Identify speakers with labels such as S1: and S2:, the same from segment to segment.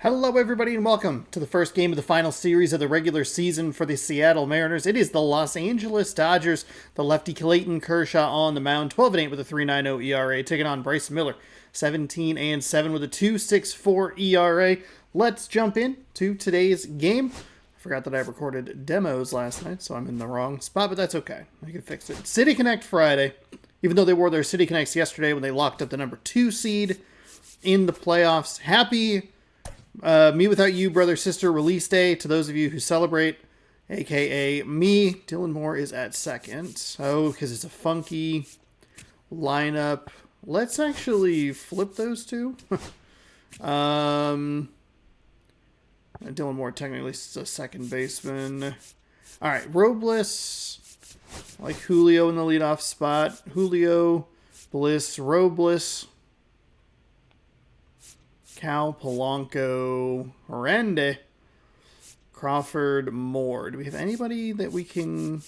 S1: Hello everybody and welcome to the first game of the final series of the regular season for the Seattle Mariners. It is the Los Angeles Dodgers, the lefty Clayton Kershaw on the mound, 12-8 with a 3.90 ERA, taking on Bryce Miller, 17-7 with a 2.64 ERA. Let's jump in to today's game. I forgot that I recorded demos last night, so I'm in the wrong spot, but that's okay. I can fix it. City Connect Friday, even though they wore their City Connects yesterday when they locked up the number 2 seed in the playoffs. Happy Me Without You, Brother Sister release day to those of you who celebrate, aka me. Dylan Moore is at second. Oh, because it's a funky lineup. Let's actually flip those two. Dylan Moore technically is a second baseman. All right, Robles. I like Julio in the leadoff spot. Julio, Bliss, Robles. Cal, Polanco, Rende, Crawford, Moore. Do we have anybody that we can...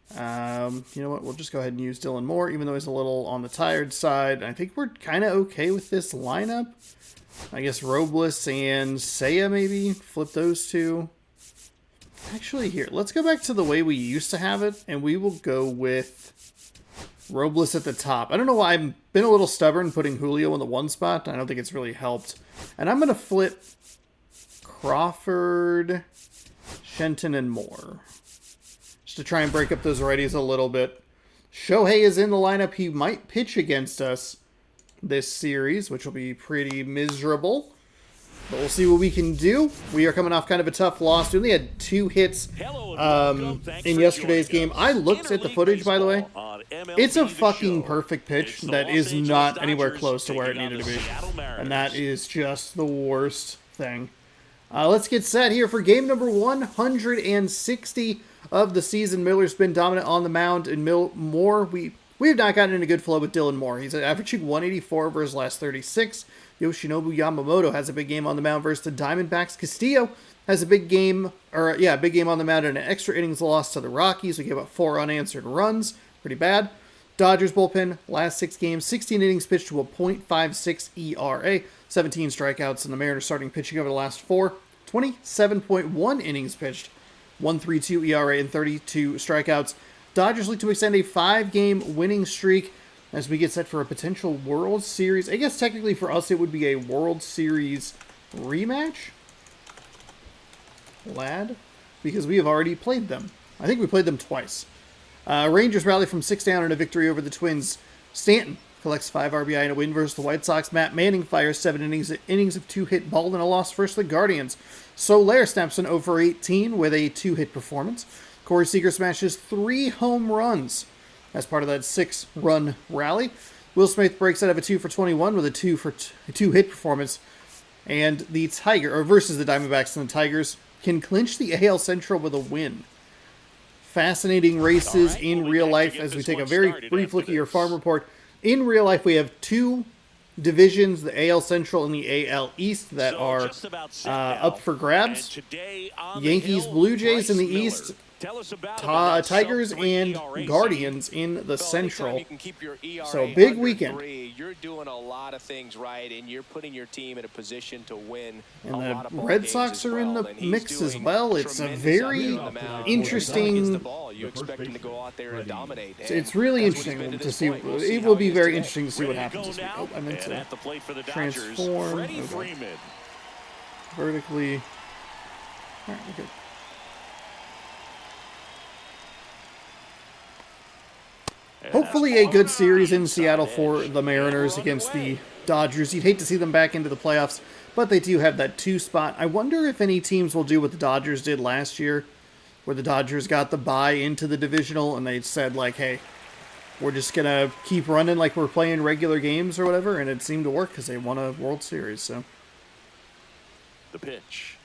S1: you know what? We'll just go ahead and use Dylan Moore, even though he's a little on the tired side. I think we're kind of okay with this lineup. I guess Robles and Seiya maybe. Flip those two. Actually, here, let's go back to the way we used to have it, and we will go with Robles at the top. I don't know why I've been a little stubborn putting Julio in the one spot. I don't think it's really helped. And I'm going to flip Crawford, Shenton, and Moore, just to try and break up those righties a little bit. Shohei is in the lineup. He might pitch against us this series, which will be pretty miserable. But we'll see what we can do. We are coming off kind of a tough loss. We only had 2 hits in yesterday's game. I looked at the footage, by the way. It's a fucking perfect pitch that is not anywhere close to where it needed to be. And that is just the worst thing. Let's get set here for game number 160 of the season. Miller's been dominant on the mound, and Moore, we have not gotten in a good flow with Dylan Moore. He's averaging 184 over his last 36. Yoshinobu Yamamoto has a big game on the mound versus the Diamondbacks. Castillo has a big game, big game on the mound and an extra innings loss to the Rockies. We gave up 4 unanswered runs. Pretty bad. Dodgers bullpen, last 6 games, 16 innings pitched to a .56 ERA, 17 strikeouts, and the Mariners starting pitching over the last 4, 27.1 innings pitched, 1.32 ERA, and 32 strikeouts. Dodgers look to extend a 5-game winning streak as we get set for a potential World Series. I guess technically for us it would be a World Series rematch, lad, because we have already played them. I think we played them twice. Rangers rally from 6 down in a victory over the Twins. Stanton collects 5 RBI in a win versus the White Sox. Matt Manning fires 7 innings of 2-hit ball and a loss versus the Guardians. Soler snaps an 0-for-18 with a 2-hit performance. Corey Seager smashes 3 home runs as part of that 6-run rally. Will Smith breaks out of a 2-for-21 with a 2-hit performance. And the versus the Diamondbacks, and the Tigers can clinch the AL Central with a win. Fascinating races in real life as we take a very brief look at your farm report. In real life, we have 2 divisions, the AL Central and the AL East, that are up for grabs. Yankees, Blue Jays in the East, Tigers and Guardians in the Central. So big weekend.
S2: You're doing a lot of things right, and you're putting your team in a position to win.
S1: And the Red Sox are in the mix as well. It's a very interesting. It's really interesting to see. It will be very interesting to see what happens this week. Oh, I meant to transform vertically. All right, we're good. Hopefully a good series in Seattle for the Mariners against the Dodgers. You'd hate to see them back into the playoffs, but they do have that 2 spot. I wonder if any teams will do what the Dodgers did last year, where the Dodgers got the bye into the divisional and they said, like, hey, we're just going to keep running like we're playing regular games or whatever, and it seemed to work because they won a World Series. So
S3: the pitch.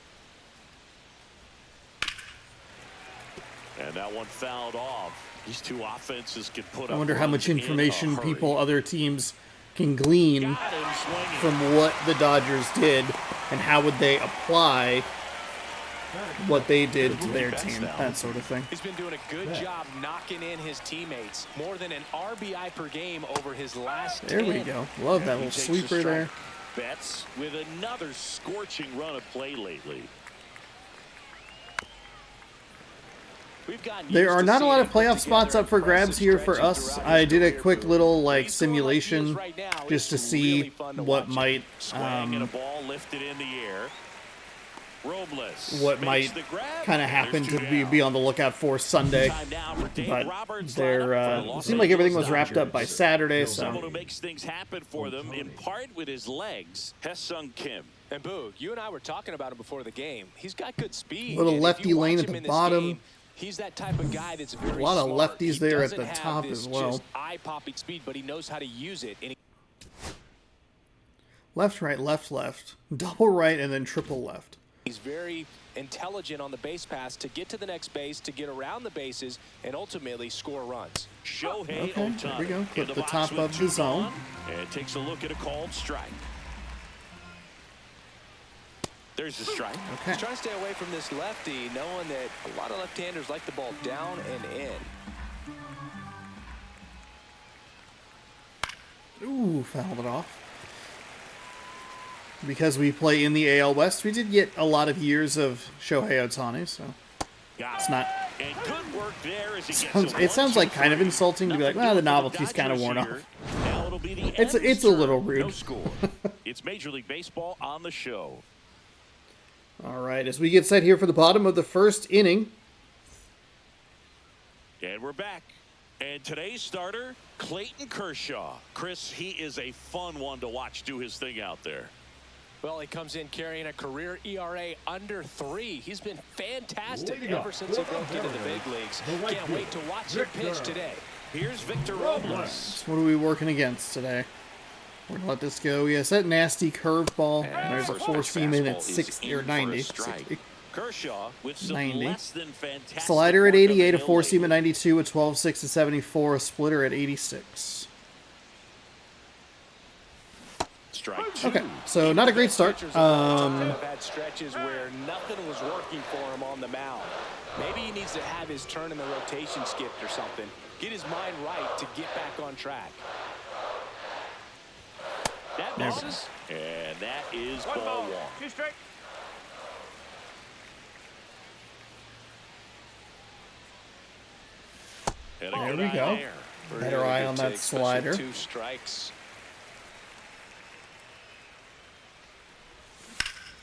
S3: And that one fouled off. These 2 offenses can put up.
S1: I wonder how much information other teams can glean from what the Dodgers did, and how would they apply what they did to their team, that sort of thing.
S2: He's been doing a good job knocking in his teammates. More than an RBI per game over his last 10.
S1: There we go. Love that little sweeper there.
S3: Betts with another scorching run of play lately.
S1: There are not a lot of playoff spots up for grabs here for us. I did a quick little like simulation just to see what might kind of happen to be on the lookout for Sunday. But there it seemed like everything was wrapped up by Saturday.
S3: Someone who
S1: So
S3: makes things happen for them in part with his legs, Hesung Kim.
S2: And Boog, you and I were talking about him before the game. He's got good speed.
S1: little
S2: And if
S1: lefty
S2: you watch
S1: lane at
S2: him
S1: the
S2: in this
S1: bottom.
S2: game, he's that type of guy that's very
S1: A lot of
S2: smart.
S1: lefties
S2: He
S1: there at
S2: doesn't
S1: the
S2: have
S1: top
S2: this
S1: as well.
S2: just eye-popping speed, but he knows how to use it. And
S1: left, right, left, left, double right, and then triple left.
S2: he's very intelligent on the base pass to get to the next base, to get around the bases, and ultimately score runs.
S3: Shohei
S1: Okay,
S3: Ohtani
S1: there we go.
S3: in
S1: Put the
S3: box
S1: top
S3: with
S1: of the
S3: 2
S1: zone.
S3: gone, and takes a look at a called strike. There's the strike.
S1: Okay.
S2: He's trying to stay away from this lefty, knowing that a lot of left-handers like the ball down and in.
S1: Ooh, fouled it off. Because we play in the AL West, we did get a lot of years of Shohei Ohtani, so it's not.
S3: And good work there as he
S1: Sounds, it sounds like kind of insulting to be like, well, the novelty's kind of worn off.
S3: Now it'll be the
S1: It's a little rude.
S3: No score. It's Major League Baseball on the show.
S1: All right, as we get set here for the bottom of the first inning.
S3: And we're back. And today's starter, Clayton Kershaw. Chris, he is a fun one to watch do his thing out there.
S2: Well, he comes in carrying a career ERA under 3. He's been fantastic ever since he broke into the big leagues. Can't wait to watch him pitch today.
S3: Here's Victor Robles.
S1: What are we working against today? We're gonna let this go. Yes, that nasty curveball. There's a 4-seam in at 60 or 90. 60.
S3: Kershaw with some
S1: 90.
S3: less than fantastic
S1: Slider at
S3: work
S1: 88, a
S3: up the
S1: 4-seam at
S3: hill
S1: 92, a 12-6 at 74, a splitter at 86.
S3: Strike 2.
S1: Okay, so not a great start.
S2: Have had stretches where nothing was working for him on the mound. Maybe he needs to have his turn in the rotation skipped or something. Get his mind right to get back on track.
S3: That misses, and that is ball 1.
S4: 2 strike.
S3: And a
S1: There
S3: good
S1: we
S3: eye
S1: go.
S3: there.
S1: Better eye on that
S2: Take, especially
S1: slider.
S2: 2 strikes.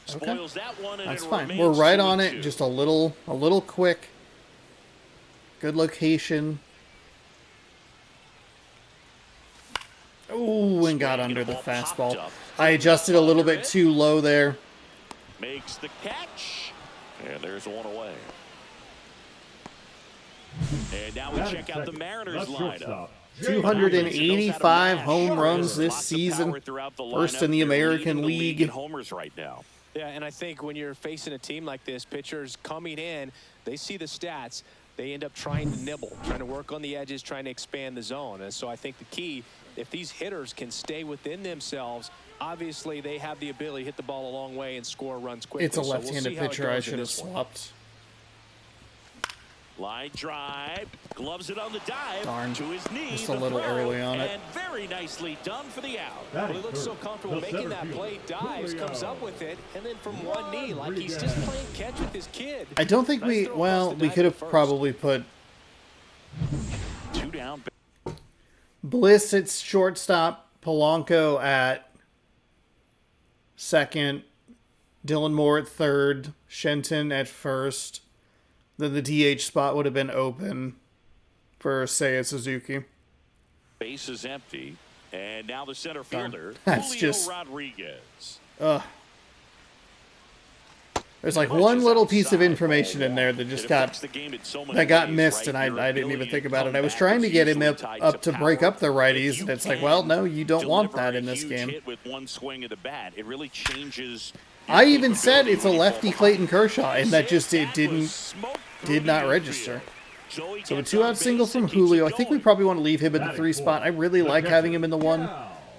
S3: Spoils that one, and
S1: That's
S3: it
S1: fine.
S3: remains
S1: We're right
S3: 2-2.
S1: on it. Just a little quick. Good location. Ooh, and got under the fastball. I adjusted a little bit too low there.
S3: Makes the catch, and there's one away. And now we check out the Mariners lineup.
S1: 285 home runs this season. First in the American League.
S3: Homers right now.
S2: Yeah, and I think when you're facing a team like this, pitchers coming in, they see the stats. They end up trying to nibble, trying to work on the edges, trying to expand the zone. And so I think the key, if these hitters can stay within themselves, obviously they have the ability to hit the ball a long way and score runs quickly.
S1: It's a
S2: So we'll
S1: left-handed
S2: see how it
S1: pitcher. I
S2: goes in
S1: should have
S2: this one.
S1: swapped.
S3: Line drive, gloves it on the dive
S1: Darn.
S3: to his knee.
S1: Just a
S3: the
S1: little
S3: throw,
S1: early on it.
S3: And very nicely done for the out.
S2: Well, he looks so comfortable making that play, dives, comes up with it, and then from one knee, like he's just playing catch with his kid.
S1: I don't think we, well, we could have probably put
S3: 2 down.
S1: Bliss at shortstop, Polanco at second, Dylan Moore at third, Shenton at first. Then the DH spot would have been open for Seiya Suzuki.
S3: Base is empty. And now the center fielder,
S1: That's
S3: Julio
S1: just-
S3: Rodriguez.
S1: There's like one little piece of information in there that just got missed, and I didn't even think about it. I was trying to get him up to break up the righties, and it's like, well, no, you don't want that in this game.
S3: With one swing of the bat, it really changes.
S1: I even said it's a lefty Clayton Kershaw, and that just did not register. So a 2-out single from Julio. I think we probably want to leave him in the 3 spot. I really like having him in the 1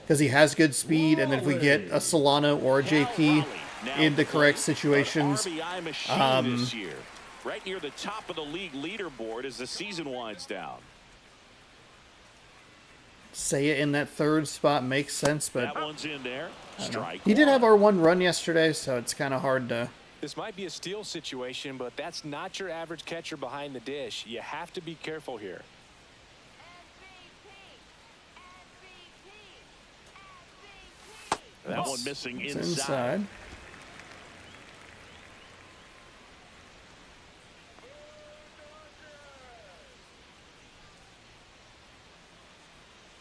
S1: because he has good speed, and then if we get a Solano or a JP in the correct situations,
S3: This year, right near the top of the league leaderboard as the season winds down.
S1: Say it in that third spot makes sense, but
S3: That one's in there. Strike
S1: he did
S3: one.
S1: have our one run yesterday, so it's kind of hard to...
S2: This might be a steal situation, but that's not your average catcher behind the dish. You have to be careful here.
S3: That one missing
S1: It's
S3: inside.
S1: inside.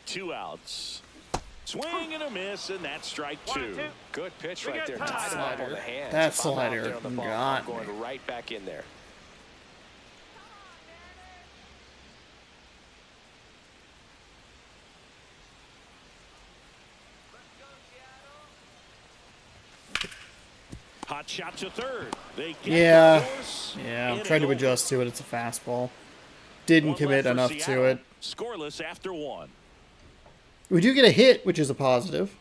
S3: Two outs. Swing and a miss, and that's strike two.
S2: Good pitch right there. Tied him up on the hands.
S1: That
S2: If I'm out
S1: slider
S2: there on the ball,
S1: got
S2: I'm going right back in there.
S3: Hot shot to third. They get
S1: Yeah.
S3: the force.
S1: Yeah, I'm
S3: Inning
S1: trying to
S3: over.
S1: adjust to it. It's a fastball. Didn't
S3: One
S1: commit
S3: left for
S1: enough to
S3: Seattle.
S1: it.
S3: Scoreless after one.
S1: We do get a hit, which is a positive.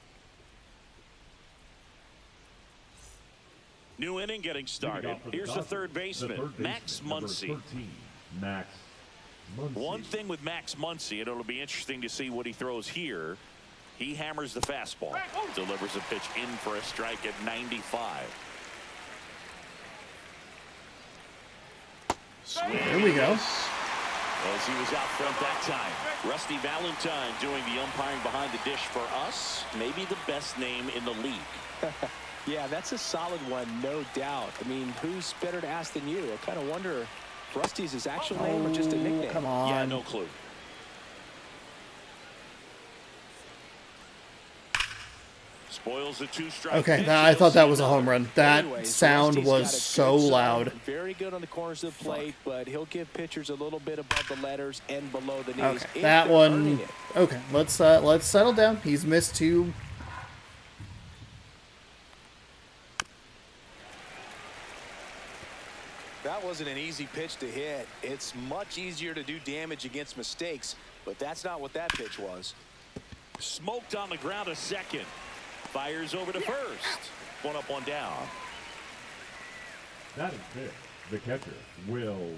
S3: New inning getting started. Here's the third baseman, Max Muncy.
S4: Max Muncy.
S3: One thing with Max Muncy, and it'll be interesting to see what he throws here. He hammers the fastball, delivers a pitch in for a strike at 95. Swing.
S1: There we go.
S3: As he was out front that time. Rusty Valentine doing the umpiring behind the dish for us. Maybe the best name in the league.
S2: Yeah, that's a solid one, no doubt. I mean, who's better to ask than you? I kind of wonder if Rusty's his actual name or just a nickname.
S1: Come on.
S3: Yeah, no clue. Spoils the two-strike.
S1: Okay,
S3: pitch.
S1: I thought that was a
S3: He'll see
S1: home run. That
S2: Anyways,
S1: sound
S2: Rusty's
S1: was
S2: got a
S1: so
S2: good zone,
S1: loud.
S2: Very good on the corners of the plate, but he'll give pitchers a little bit above the letters and below the knees.
S1: Okay,
S2: if
S1: that
S2: they're earning
S1: one.
S2: it.
S1: Okay, let's settle down. He's missed two.
S2: That wasn't an easy pitch to hit. It's much easier to do damage against mistakes, but that's not what that pitch was.
S3: Smoked on the ground a second. Fires over to first. One up, one down.
S4: That is it. The catcher, Will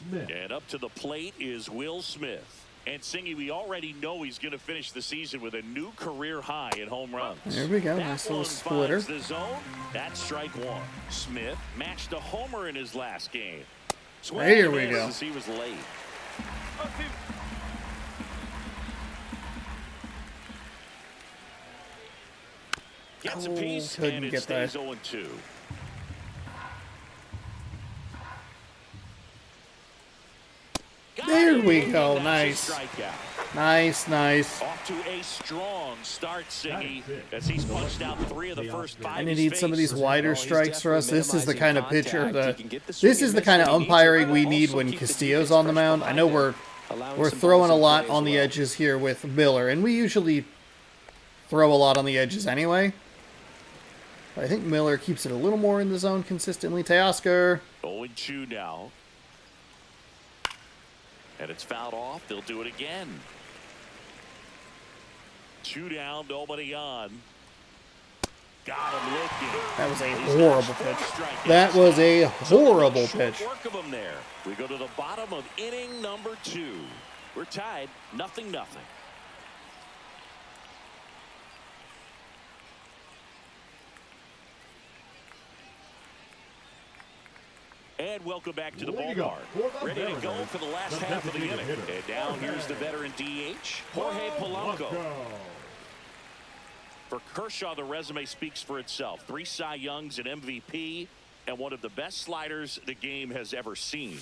S4: Smith.
S3: And up to the plate is Will Smith. And Singy, we already know he's going to finish the season with a new career high in home runs.
S1: There we go.
S3: That
S1: Nice little
S3: one
S1: splitter.
S3: finds the zone. That's strike one. Smith matched a homer in his last game. Swing
S1: There
S3: and
S1: we
S3: miss
S1: go.
S3: as he was late. Gets a piece,
S1: couldn't
S3: and it
S1: get
S3: stays
S1: that.
S3: 0-2.
S1: There we go.
S3: That's a
S1: Nice.
S3: strikeout.
S1: Nice.
S3: Off to a strong start, Siggy, as he's punched out 3 of the first 5
S1: I
S3: he's
S1: need some of these
S3: faced.
S1: wider
S2: he's
S1: strikes for us. This is the
S2: definitely
S1: kind of
S2: minimizing
S1: pitcher
S2: contact.
S1: that.
S2: He can get the
S1: This
S2: swing
S1: is
S2: and
S1: the
S2: miss
S1: kind of
S2: when he needs it,
S1: umpiring
S2: but
S1: we
S2: also
S1: need when
S2: keep the
S1: Castillo's
S2: defense
S1: on the
S2: fresh
S1: mound. I know
S2: behind
S1: we're
S2: him, allowing
S1: we're
S2: some
S1: throwing a
S2: balls in
S1: lot
S2: play as
S1: on the
S2: well.
S1: edges here with Miller, and we usually throw a lot on the edges anyway. But I think Miller keeps it a little more in the zone consistently. Teoscar.
S3: 0-2 now. And it's fouled off. They'll do it again. 2 down, nobody on. Got him looking.
S1: That was a
S3: He's
S1: horrible
S3: got 4
S1: pitch.
S3: strikeouts.
S1: That was a
S3: So they'll
S1: horrible
S3: make short
S1: pitch.
S3: Work of him there. We go to the bottom of inning number 2. We're tied, 0-0. And welcome back to the
S4: Way to go.
S3: ballpark.
S4: For the
S3: Ready to go
S4: veteran,
S3: for the last
S4: the
S3: half of the inning.
S4: designated hitter.
S3: And now here's the veteran DH, Jorge Polanco. For Kershaw, the resume speaks for itself. 3 Cy Youngs, an MVP, and one of the best sliders the game has ever seen.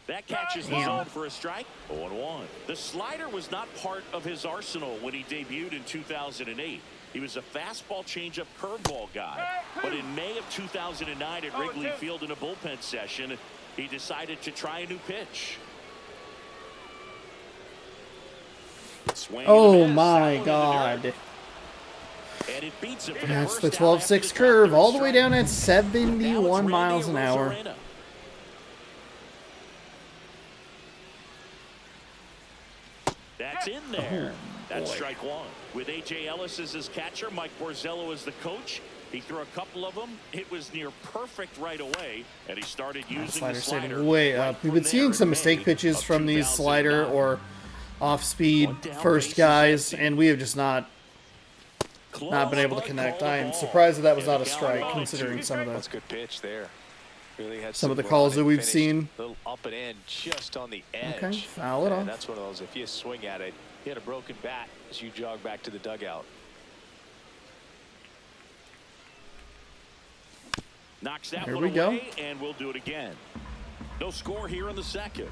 S3: That catches the zone for a strike. 0-1. The slider was not part of his arsenal when he debuted in 2008. He was a fastball, changeup, curveball guy. But in May of 2009 at Wrigley Field in a bullpen session, he decided to try a new pitch. Swing and a
S1: Oh
S3: miss.
S1: my
S3: That one in the
S1: God.
S3: dirt. And it beats him for the
S1: That's
S3: first
S1: the
S3: out after
S1: 12-6
S3: the
S1: curve,
S3: drop
S1: all
S3: to
S1: the way
S3: strike.
S1: down at
S3: Now it's
S1: 71
S3: Randy
S1: miles an hour.
S3: Arozarena. That's in there. That's strike one. With A.J. Ellis as his catcher, Mike Borzello as the coach. He threw a couple of them. It was near perfect right away, and he started using
S1: Slider
S3: the
S1: staying
S3: slider
S1: way
S3: right
S1: up. We've
S3: from
S1: been
S3: there
S1: seeing
S3: in
S1: some mistake
S3: May
S1: pitches
S3: of
S1: from these slider
S3: 2009.
S1: or off-speed first guys, and we have just not been able to connect. I am surprised that was not a strike, considering some of
S2: That's
S1: the
S2: a good pitch there. Really had
S1: some of the
S2: run
S1: calls that
S2: and
S1: we've
S2: finished
S1: seen.
S2: A little up and in, just on the edge.
S1: Okay, foul it
S2: And
S1: off.
S2: that's one of those. If you swing at it, hit a broken bat as you jog back to the dugout.
S3: Knocks that
S1: Here
S3: one
S1: we go.
S3: away, and we'll do it again. No score here in the second.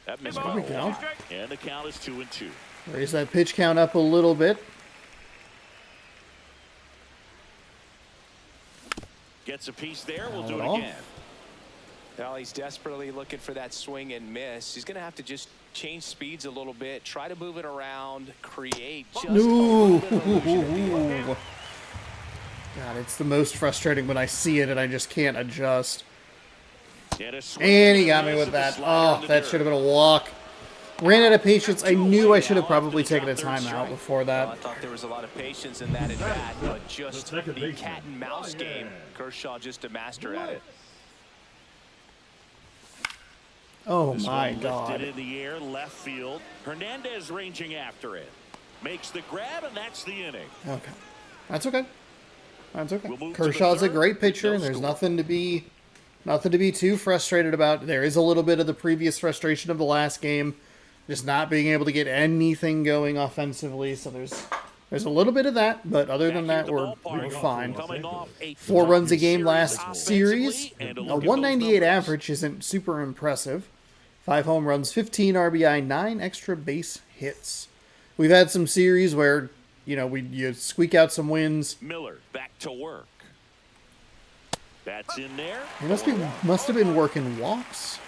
S3: That missed
S1: There we
S3: by
S1: go.
S3: one. And the count is 2-2.
S1: Raise that pitch count up a little bit.
S3: Gets a piece there. We'll
S1: Foul
S3: do
S1: it
S3: it
S1: off.
S3: again.
S2: Now he's desperately looking for that swing and miss. He's going to have to just change speeds a little bit, try to move it around, create just a little bit of illusion at the end.
S1: No. God, it's the most frustrating when I see it and I just can't adjust. And he got me with that. Oh, that should have been a walk. Ran out of patience. I knew I should have probably taken a timeout before
S2: Well, I
S1: that.
S2: thought there was a lot of patience in that at bat, but just the cat and mouse game. Kershaw just a master at it.
S1: Oh
S3: This
S1: my
S3: one
S1: God.
S3: lifted in the air, left field. Hernandez ranging after it. Makes the grab, and that's the inning.
S1: Okay. That's okay. That's okay.
S3: We'll move to the
S1: Kershaw's a
S3: third
S1: great
S3: with
S1: pitcher,
S3: no
S1: and there's
S3: score.
S1: nothing to be too frustrated about. There is a little bit of the previous frustration of the last game, just not being able to get anything going offensively. So there's a little bit of that, but other than
S3: Back
S1: that,
S3: here
S1: we're
S3: at the ballpark,
S1: fine.
S3: coming off a
S1: 4 runs a
S3: tough
S1: game last
S3: offensively
S1: series.
S3: and
S1: A
S3: look at those
S1: 198
S3: numbers.
S1: average isn't super impressive. 5 home runs, 15 RBI, 9 extra base hits. We've had some series where, you squeak out some wins.
S3: Miller back to work. That's in there.
S1: He must have been working walks.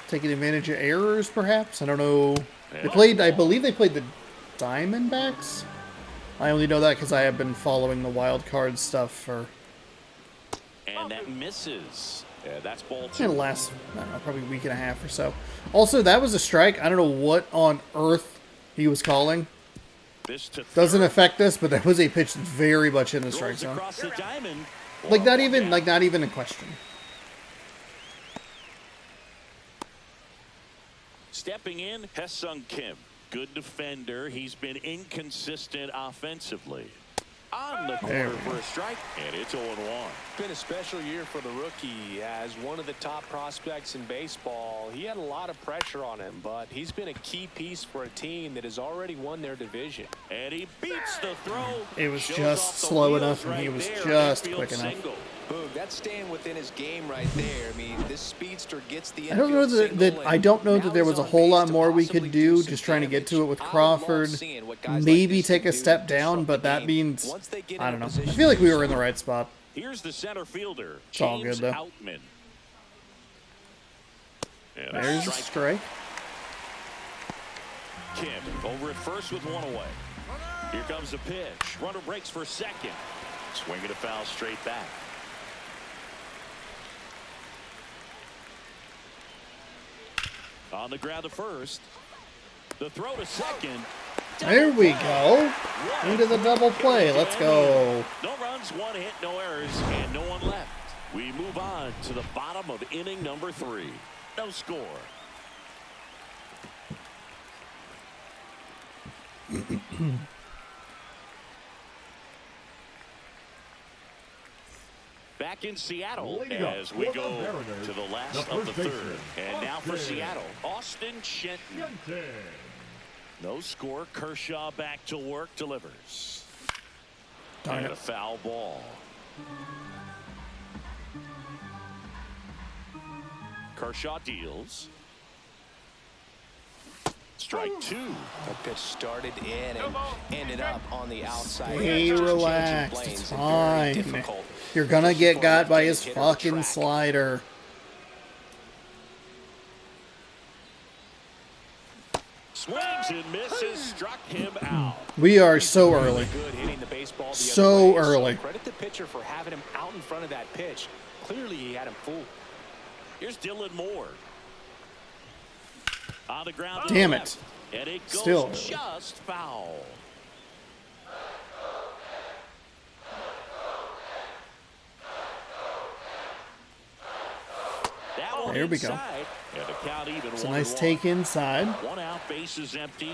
S1: Taking advantage of errors, perhaps? I don't know. I believe they played the Diamondbacks. I only know that because I have been following the wild card stuff for
S3: And that misses. Yeah, that's ball
S1: the
S3: 2.
S1: last, I don't know, probably week and a half or so. Also, that was a strike. I don't know what on earth he was calling.
S3: This to
S1: Doesn't
S3: third.
S1: affect us, but that was a pitch that's very much in the strike
S3: Rolls
S1: zone.
S3: across the diamond.
S1: Like not even a question.
S3: Stepping in, Haesung Kim. Good defender. He's been inconsistent offensively. On the
S1: There
S3: corner
S1: we
S3: for a strike, and it's 0-1.
S2: Been a special year for the rookie as one of the top prospects in baseball. He had a lot of pressure on him, but he's been a key piece for a team that has already won their division.
S3: And he beats the throw.
S1: It was
S3: Shows
S1: just
S3: off the
S1: slow
S3: wheels
S1: enough, and he
S3: right
S1: was
S3: there.
S1: just
S3: Infield
S1: quick enough.
S3: single.
S2: Boog, that's staying within his game right there. I mean, this speedster gets the
S1: I don't know
S2: infield
S1: that
S2: single,
S1: I don't know
S2: and
S1: that
S2: now
S1: there
S2: he's
S1: was a
S2: on
S1: whole
S2: base
S1: lot
S2: to
S1: more we
S2: possibly
S1: could do.
S2: some
S1: Just trying to get
S2: damage.
S1: to it with
S2: I love
S1: Crawford.
S2: seeing what guys like
S1: Maybe
S2: this
S1: take
S2: can
S1: a
S2: do
S1: step
S2: to
S1: down,
S2: disrupt
S1: but
S2: the
S1: that
S2: game.
S1: means
S2: Once they get
S1: I
S2: in
S1: don't know. I
S2: position
S1: feel like
S2: to
S1: we
S2: do
S1: were in the
S2: so.
S1: right spot.
S3: Here's the center fielder,
S1: It's all
S3: James
S1: good, though.
S3: Outman. And a
S1: There's a
S3: strike.
S1: strike.
S3: Kim over at first with one away. Here comes the pitch. Runner breaks for second. Swing and a foul straight back. On the ground to first. The throw to second.
S1: There we go. Into the double play. Let's go.
S3: No runs, one hit, no errors, and no one left. We move on to the bottom of inning number 3. No score. Back in Seattle
S4: Leading up
S3: as we
S4: for the
S3: go
S4: Mariners,
S3: to the last
S4: the
S3: of the
S4: first
S3: third.
S4: baseman,
S3: And now for
S4: Austin.
S3: Seattle, Austin Shenton. No score. Kershaw back to work, delivers.
S1: Darn
S3: And
S1: it.
S3: a foul ball. Kershaw deals. Strike 2.
S2: That pitch started in and ended up on the outside.
S1: Stay
S2: Just changing
S1: relaxed.
S2: lanes
S1: It's
S2: and very
S1: fine.
S2: difficult.
S1: You're gonna
S2: Just
S1: get
S2: for
S1: got by
S2: a
S1: his
S2: hitter to
S1: fucking
S2: track.
S1: slider.
S3: Swings and misses. Struck him out.
S1: We are so early.
S2: Good hitting the baseball the other
S1: So
S2: way.
S1: early.
S2: Credit the pitcher for having him out in front of that pitch. Clearly he had him fooled.
S3: Here's Dylan Moore. On the ground. to
S1: Damn
S3: the
S1: it.
S3: left. And it goes
S1: Still.
S3: just foul. thrown
S1: There we go.
S3: inside. And the count even.
S1: It's a nice take inside.
S3: 1 out, bases empty.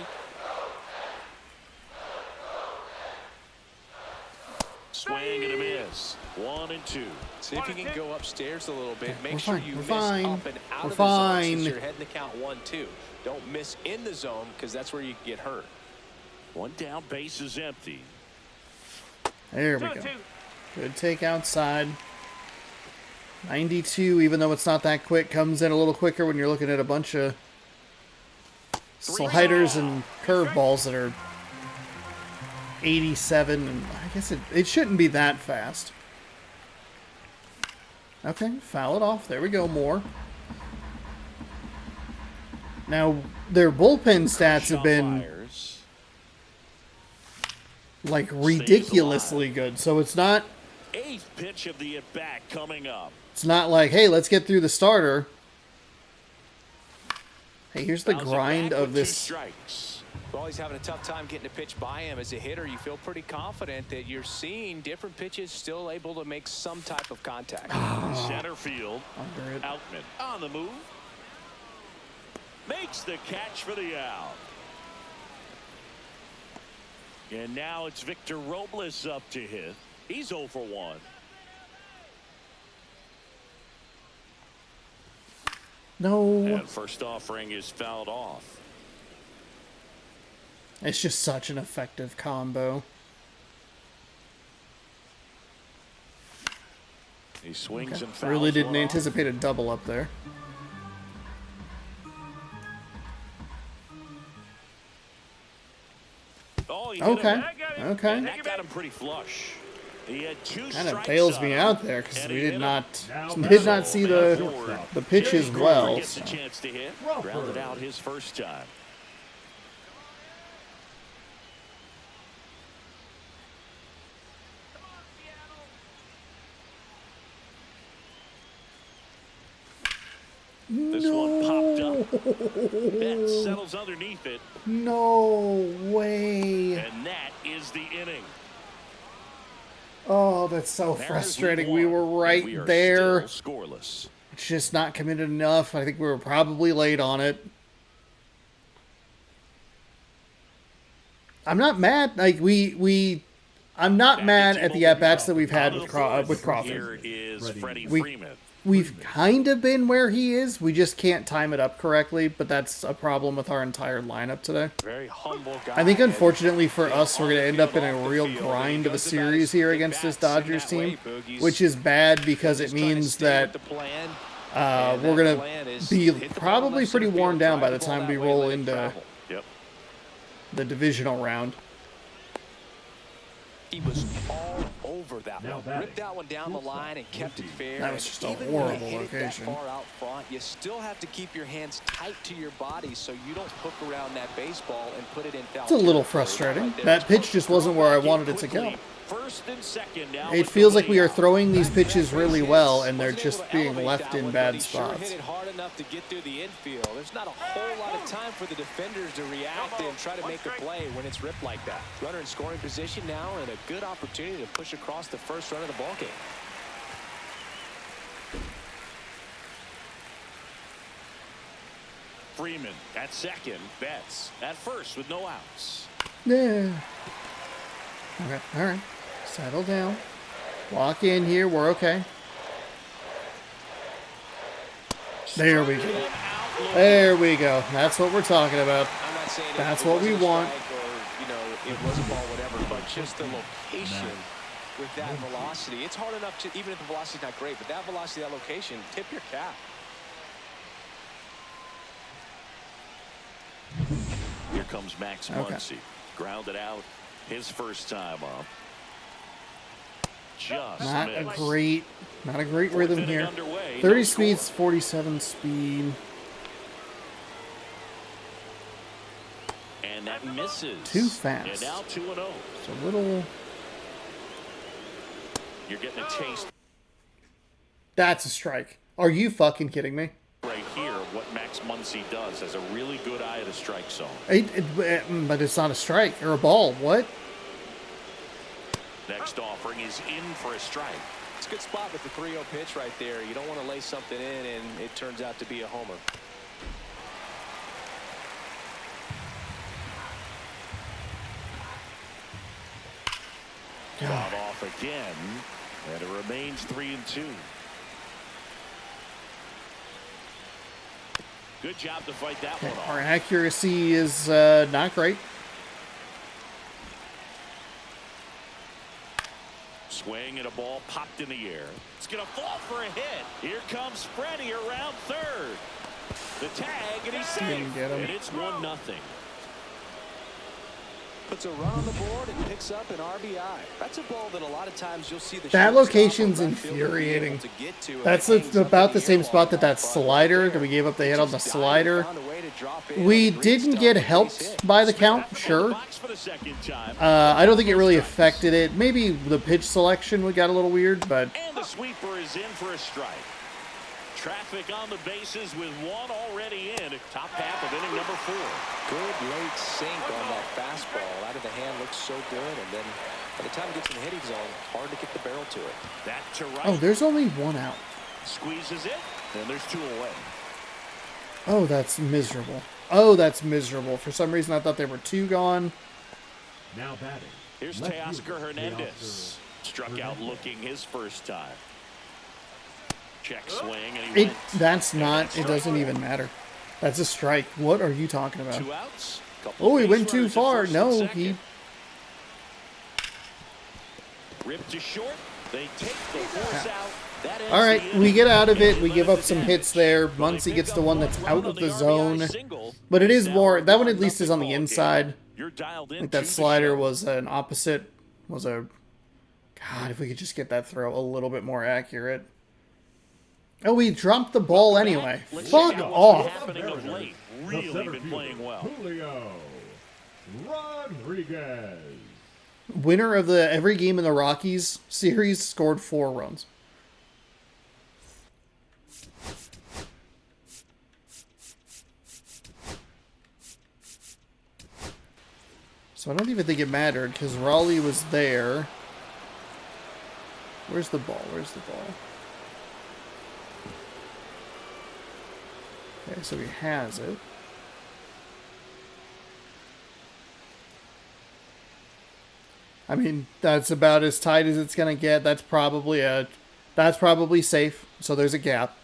S3: Swing and a miss. 1 and 2.
S2: See if you can go upstairs a little bit. Make
S1: We're
S2: sure
S1: fine.
S2: you
S1: We're
S2: miss
S1: fine.
S2: up and out
S1: We're
S2: of the zone
S1: fine.
S2: since you're heading to count 1-2. Don't miss in the zone because that's where you get hurt.
S3: 1 down, bases empty.
S1: There we go. Good take outside. 92, even though it's not that quick, comes in a little quicker when you're looking at a bunch of sliders and curveballs that are 87. And I guess it shouldn't be that fast. Okay, foul it off. There we go, more. Now, their bullpen stats have been like ridiculously good, so it's not
S3: 8th pitch of the at-bat coming up.
S1: It's not like, hey, let's get through the starter. Hey, here's the grind of this.
S2: Well, he's having a tough time getting a pitch by him. As a hitter, you feel pretty confident that you're seeing different pitches still able to make some type of contact.
S3: Center field.
S1: Under it.
S3: Outman on the move. Makes the catch for the out. And now it's Victor Robles up to hit. He's 0 for 1.
S1: No.
S3: And first offering is fouled off.
S1: It's just such an effective combo.
S3: He swings and fouls.
S1: Really didn't
S3: one off.
S1: anticipate a double up there.
S3: Oh, he hit
S1: Okay.
S3: him.
S1: Okay.
S3: And that got him pretty flush. He had 2
S1: Kind of
S3: strikes
S1: bails
S3: on
S1: me
S3: him,
S1: out there because
S3: and
S1: we
S3: he
S1: did
S3: hit
S1: not
S3: him.
S1: see the pitch as well.
S3: Gets a
S1: So.
S3: chance to hit. Grounded out his first time. This one popped up. That settles underneath it,
S1: No way.
S3: and that is the inning.
S1: Oh, that's so
S3: Mariners
S1: frustrating.
S3: lead
S1: We
S3: 1.
S1: were right
S3: We are
S1: there.
S3: still scoreless.
S1: It's just not committed enough. I think we were probably late on it. I'm not mad. Like I'm not mad at the at-bats that we've had with Crawford.
S3: Here is Freddie
S1: We-
S3: Freeman.
S1: We've kind of been where he is. We just can't time it up correctly, but that's a problem with our entire lineup today.
S2: Very humble guy.
S1: I think, unfortunately for us, we're going to end up in a real grind of a series here against this Dodgers team, which is bad because it means that we're going to be probably pretty worn down by the time we roll into the divisional round.
S2: He was all over that
S4: Now
S2: one.
S4: batting.
S2: Ripped that one down the line and kept it fair.
S1: That was just a
S2: Even when you
S1: horrible
S2: hit it that
S1: location.
S2: far out front, you still have to keep your hands tight to your body so you don't hook around that baseball and put it in foul.
S1: It's a little
S2: territory.
S1: frustrating.
S2: Right there.
S1: That pitch just wasn't where I wanted it to go.
S3: First and second now
S1: It
S3: with
S1: feels
S3: the
S1: like we are
S3: lead.
S1: throwing these pitches really well, and they're
S2: Wasn't able
S1: just
S2: to
S1: being
S2: elevate
S1: left
S2: that
S1: in
S2: one,
S1: bad
S2: but he sure
S1: spots.
S2: hit it hard enough to get through the infield. There's not a whole lot of time for the defenders to react and try to make a play when it's ripped like that. Runner in scoring position now, and a good opportunity to push across the first run of the ballgame.
S3: Freeman at second. Betts at first with no outs.
S1: Yeah. Okay, all right. Settle down. Walk in here. We're okay. There we go. There we go. That's what we're talking about.
S2: I'm not saying
S1: That's
S2: it
S1: what we
S2: wasn't a
S1: want.
S2: strike or, you know, it was a ball, whatever, but just the location with that velocity. It's hard enough to, even if the velocity's not great, but that velocity, that location, tip your cap.
S3: Here comes Max Muncy. Grounded out his first time up. Just
S1: Not a
S3: missed.
S1: great rhythm
S3: inning
S1: here.
S3: underway,
S1: 30
S3: no
S1: speeds,
S3: score.
S1: 47 speed.
S3: And that misses.
S1: Too fast.
S3: And now 2-0.
S1: It's a little.
S3: You're getting a taste
S1: That's a strike. Are you fucking kidding me?
S3: right here what Max Muncy does. Has a really good eye at the strike zone.
S1: But it's not a strike or a ball. What?
S3: Next offering is in for a strike.
S2: It's a good spot with the 3-0 pitch right there. You don't want to lay something in, and it turns out to be a homer.
S3: Fouled off again, and it remains 3-2. Good job to fight that one off.
S1: Our accuracy is not great.
S3: Swing and a ball popped in the air. It's going to fall for a hit. Here comes Freddie around third. The tag, and he's safe.
S1: Didn't get him.
S3: And it's 1-0.
S2: Puts a run on the board and picks up an RBI. That's a ball that a lot of times you'll see the
S1: That
S2: shortstop
S1: location's
S2: or left fielder be able
S1: infuriating.
S2: to get to if
S1: That's
S2: it hangs up
S1: about
S2: in
S1: the same
S2: air
S1: spot
S2: long
S1: that
S2: enough.
S1: slider that we gave up the hit on the slider. We didn't get helped by the count, sure. I don't think it really affected it. Maybe the pitch selection got a little weird, but
S3: And the sweeper is in for a strike. Traffic on the bases with one already in. Top half of inning number 4.
S2: Good late sink on that fastball. Out of the hand looks so good, and then by the time it gets in the hitting zone, hard to get the barrel to it.
S3: That to right.
S1: oh, there's only one out.
S3: Squeezes it, and there's 2 away.
S1: Oh, that's miserable. Oh, that's miserable. For some reason, I thought there were 2 gone.
S4: Now batting.
S3: Here's
S4: left
S3: Teoscar
S4: fielder,
S3: Hernandez. Struck out
S4: Hernandez.
S3: looking his first time. Check swing, and he
S1: It
S3: went.
S1: that's not. It doesn't even matter. That's a strike. What are you talking about?
S3: 2 outs. Couple
S1: Oh, he
S3: base
S1: went too
S3: runners at
S1: far.
S3: first and
S1: No,
S3: second.
S1: he.
S3: Ripped to short. They take the force out. That ends
S1: All right,
S3: the
S1: we
S3: inning.
S1: get out of it.
S3: And
S1: We give
S3: limit
S1: up
S3: the
S1: some
S3: damage.
S1: hits there.
S3: Well,
S1: Muncie
S3: they
S1: gets
S3: pick
S1: the
S3: up
S1: one that's
S3: one
S1: out
S3: run
S1: of
S3: on
S1: the
S3: RBI
S1: zone,
S3: single.
S1: but it is
S3: Now
S1: more. That one at
S3: 1-0
S1: least is on the
S3: ball game.
S1: inside.
S3: You're dialed in.
S1: I think that
S3: to the
S1: slider
S3: show.
S1: was an opposite. Was a. God, if we could just get that throw a little bit more accurate. Oh, we dropped the ball anyway.
S3: Let's
S1: Fuck
S3: check out what's
S1: off.
S3: been happening of late.
S4: The
S3: Really
S4: center
S3: been
S4: fielder,
S3: playing well.
S4: Julio Rodriguez.
S1: Winner of the every game in the Rockies series scored 4 runs. So I don't even think it mattered because Raleigh was there. Where's the ball? Where's the ball? Okay, so he has it. I mean, that's about as tight as it's gonna get. That's probably safe. So there's a gap,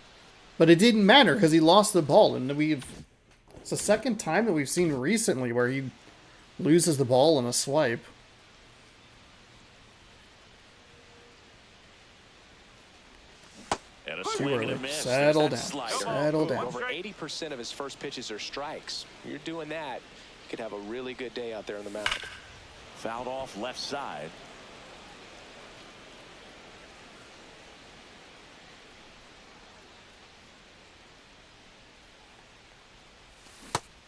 S1: but it didn't matter because he lost the ball, and it's the second time that we've seen recently where he loses the ball in a swipe.
S3: And a
S1: Too
S3: swing and a
S1: early.
S3: miss.
S1: Settle
S3: There's
S1: down.
S3: that slider.
S1: Settle down.
S2: Over 80% of his first pitches are strikes. You're doing that, you could have a really good day out there on the mound.
S3: Fouled off left side.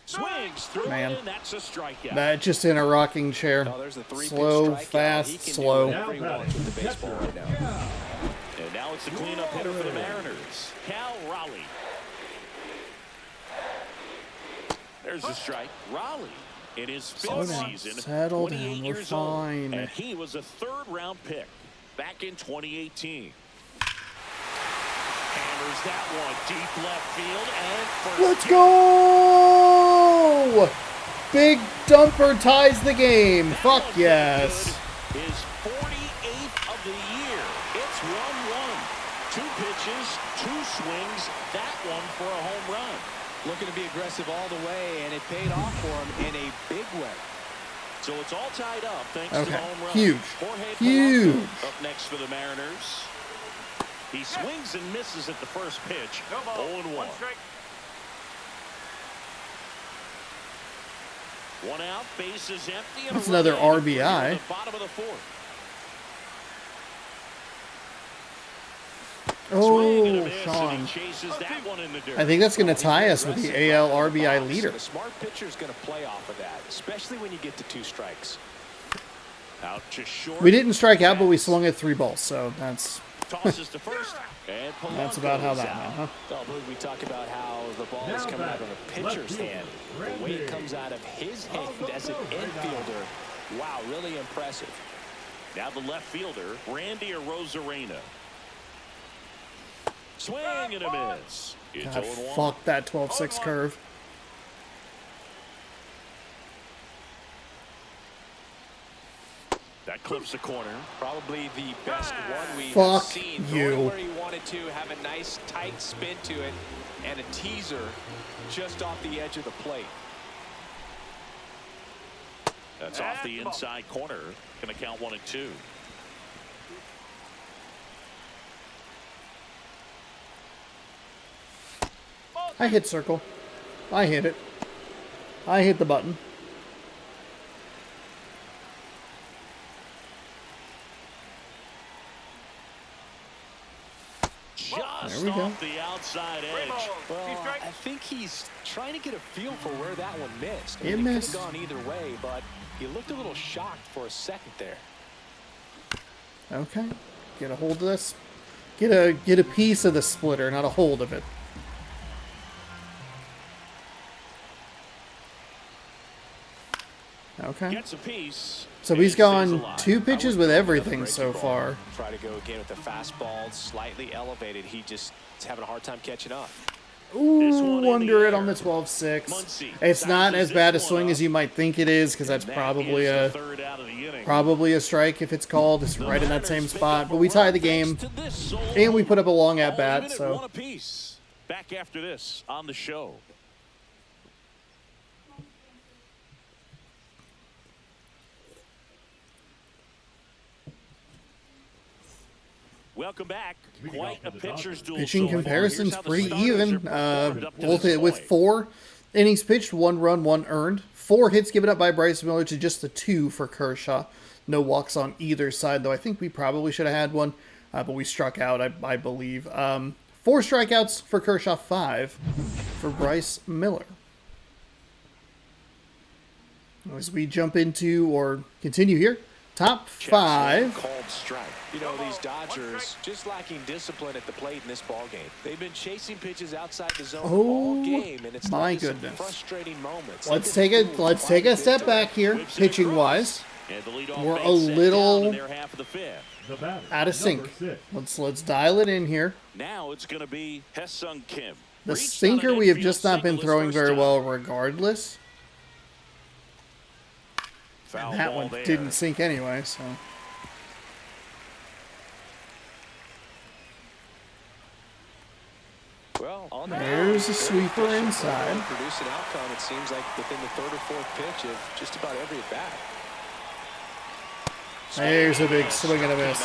S3: Swings through
S1: Man.
S3: it, and that's a strikeout.
S1: That just in a rocking chair.
S2: Oh, there's the 3-pitch
S1: Slow,
S2: strikeout. He
S1: fast,
S2: can
S1: slow.
S2: do whatever he wants with the baseball right now.
S3: And now it's the cleanup hitter for the Mariners, Cal Raleigh. There's a strike. Raleigh in his
S1: Settle
S3: 5th
S1: down.
S3: season,
S1: Settle
S3: 28
S1: down. We're
S3: years old,
S1: fine.
S3: and he was a 3rd-round pick back in 2018. Hammers that one deep left field and
S1: Let's go! Big Dumper ties the game. Fuck yes.
S3: His 48th of the year. It's 1-1. 2 pitches, 2 swings. That one for a home run.
S2: Looking to be aggressive all the way, and it paid off for him in a big way.
S3: So it's all tied up thanks to
S1: Okay.
S3: the home run.
S1: Huge.
S3: Jorge
S1: Huge.
S3: Polanco up next for the Mariners. He swings and misses at the first pitch. 0-1. 1 out, bases empty. And
S1: That's
S3: a run
S1: another
S3: in
S1: RBI.
S3: at the bottom of the 4th. Swing and a
S1: Oh,
S3: miss, and
S1: Sean.
S3: he chases that one in the dirt.
S1: I think that's going to tie us with the AL RBI leader.
S2: The smart pitcher is going to play off of that, especially when you get to 2 strikes.
S3: Out to short.
S1: We didn't strike out, but we swung at 3 balls, so that's
S3: Tosses to first. And
S1: that's about how
S3: Polanco's
S1: that
S3: out.
S1: went, huh?
S2: Oh, but we talk about how the ball is
S4: Now
S2: coming out of a
S4: batting,
S2: pitcher's
S4: left
S2: hand.
S4: fielder,
S2: The way it
S4: Randy.
S2: comes out of his hand as an infielder. Wow, really impressive.
S3: Now the left fielder, Randy Arozarena. Swing and a miss. It's
S1: God,
S3: 0-1.
S1: fuck that 12-6 curve.
S3: That clips the corner.
S2: Probably the best one we've
S1: Fuck
S2: seen.
S1: you.
S2: Going where he wanted to, have a nice tight spin to it, and a teaser just off the edge of the plate.
S3: That's off the inside corner. Going to count 1-2.
S1: I hit circle. I hit it. I hit the button.
S3: Just
S1: There we go.
S3: off the outside edge.
S2: Well, I think he's trying to get a feel for where that one missed. I
S1: It
S2: mean,
S1: missed.
S2: could have gone either way, but he looked a little shocked for a second there.
S1: Okay. Get a hold of this. Get a piece of the splitter, not a hold of it. Okay.
S3: Gets a piece.
S1: So he's
S3: and stays
S1: gone
S3: alive.
S1: 2 pitches with everything so far.
S2: Try to go again with the fastball slightly elevated. He just is having a hard time catching up.
S3: This one
S1: Ooh,
S3: in
S1: under
S3: the
S1: it on the
S3: air.
S1: 12-6.
S3: Muncy
S1: It's not
S3: sizes
S1: as bad a
S3: this
S1: swing
S3: one
S1: as you might think it is, because that's
S3: That
S1: probably
S3: is the
S1: a
S3: third out of the inning.
S1: probably a strike if it's called. It's right in that same
S3: Mariners pick
S1: spot.
S3: up
S1: But
S3: a
S1: we tie
S3: run
S1: the game,
S3: thanks to this solo.
S1: and we put up a long at
S3: All
S1: bat.
S3: even at
S1: So
S3: one apiece. Back after this on the show. Welcome back. Quite a pitcher's duel.
S1: pitching
S3: so far.
S1: comparison's
S3: Here's how the
S1: pretty
S3: starters
S1: even.
S3: have performed up to
S1: Both
S3: this
S1: with
S3: point.
S1: 4 innings pitched, 1 run, 1 earned. 4 hits given up by Bryce Miller to just the 2 for Kershaw. No walks on either side, though I think we probably should have had one, but we struck out, I believe. 4 strikeouts for Kershaw, 5 for Bryce Miller. As we jump into or continue here, top 5.
S2: Called strike. You know, these Dodgers just lacking discipline at the plate in this ball game. They've been chasing pitches outside the zone all game, and it's
S1: my
S2: led to some
S1: goodness.
S2: frustrating moments.
S1: Let's take a step back here, pitching wise.
S3: And the leadoff
S1: We're
S3: man
S1: a
S3: set
S1: little
S3: down in their half of the fifth.
S4: The batter,
S1: out of sync.
S4: number 6.
S1: Let's dial it in here.
S3: Now it's going to be Hesung Kim.
S1: The
S3: Reached on
S1: sinker
S3: an
S1: we have
S3: infield
S1: just not been
S3: single his
S1: throwing
S3: first
S1: very
S3: time.
S1: well regardless.
S3: Foul
S1: That
S3: ball
S1: one
S3: there.
S1: didn't sink anyway, so.
S2: Well, on the
S1: There's a
S2: mound,
S1: sweeper
S2: very efficient,
S1: inside.
S2: and produce an outcome, it seems like, within the 3rd or 4th pitch of just about every at bat.
S1: There's a big swing and a miss.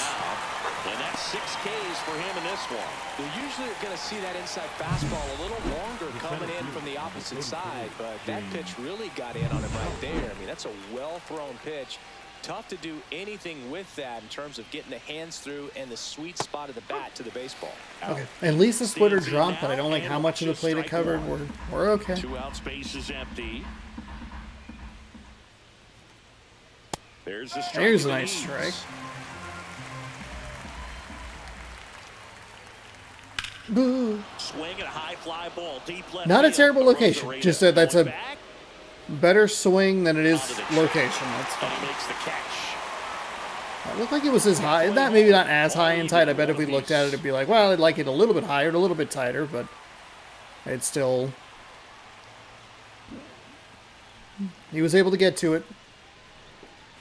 S3: And that's 6 Ks for him in this one.
S2: You're usually going to see that inside fastball a little longer coming in from the opposite side, but that pitch really got in on him right there. I mean, that's a well-thrown pitch. Tough to do anything with that in terms of getting the hands through and the sweet spot of the bat to the baseball.
S1: Okay. At least the splitter
S3: Stands in
S1: dropped, but I
S3: now,
S1: don't like
S3: and
S1: how much of the
S3: just
S1: plate it
S3: strike
S1: covered.
S3: one.
S1: We're okay.
S3: 2 out space is empty. There's a strike.
S1: There's a
S3: to the
S1: nice
S3: knees.
S1: strike. Boo.
S3: Swing and a high fly ball deep left
S1: Not a
S3: field.
S1: terrible
S3: The runs
S1: location.
S3: are rated
S1: Just
S3: up.
S1: that's
S3: Going
S1: a
S3: back,
S1: better swing than it is
S3: onto the track.
S1: location. That's
S3: and
S1: fine.
S3: he makes the catch.
S1: It looked like it was as high. That maybe not as high and tight. I bet if we looked at it, it'd be like, well, I'd like it a little bit higher, a little bit tighter, but it's still. He was able to get to it,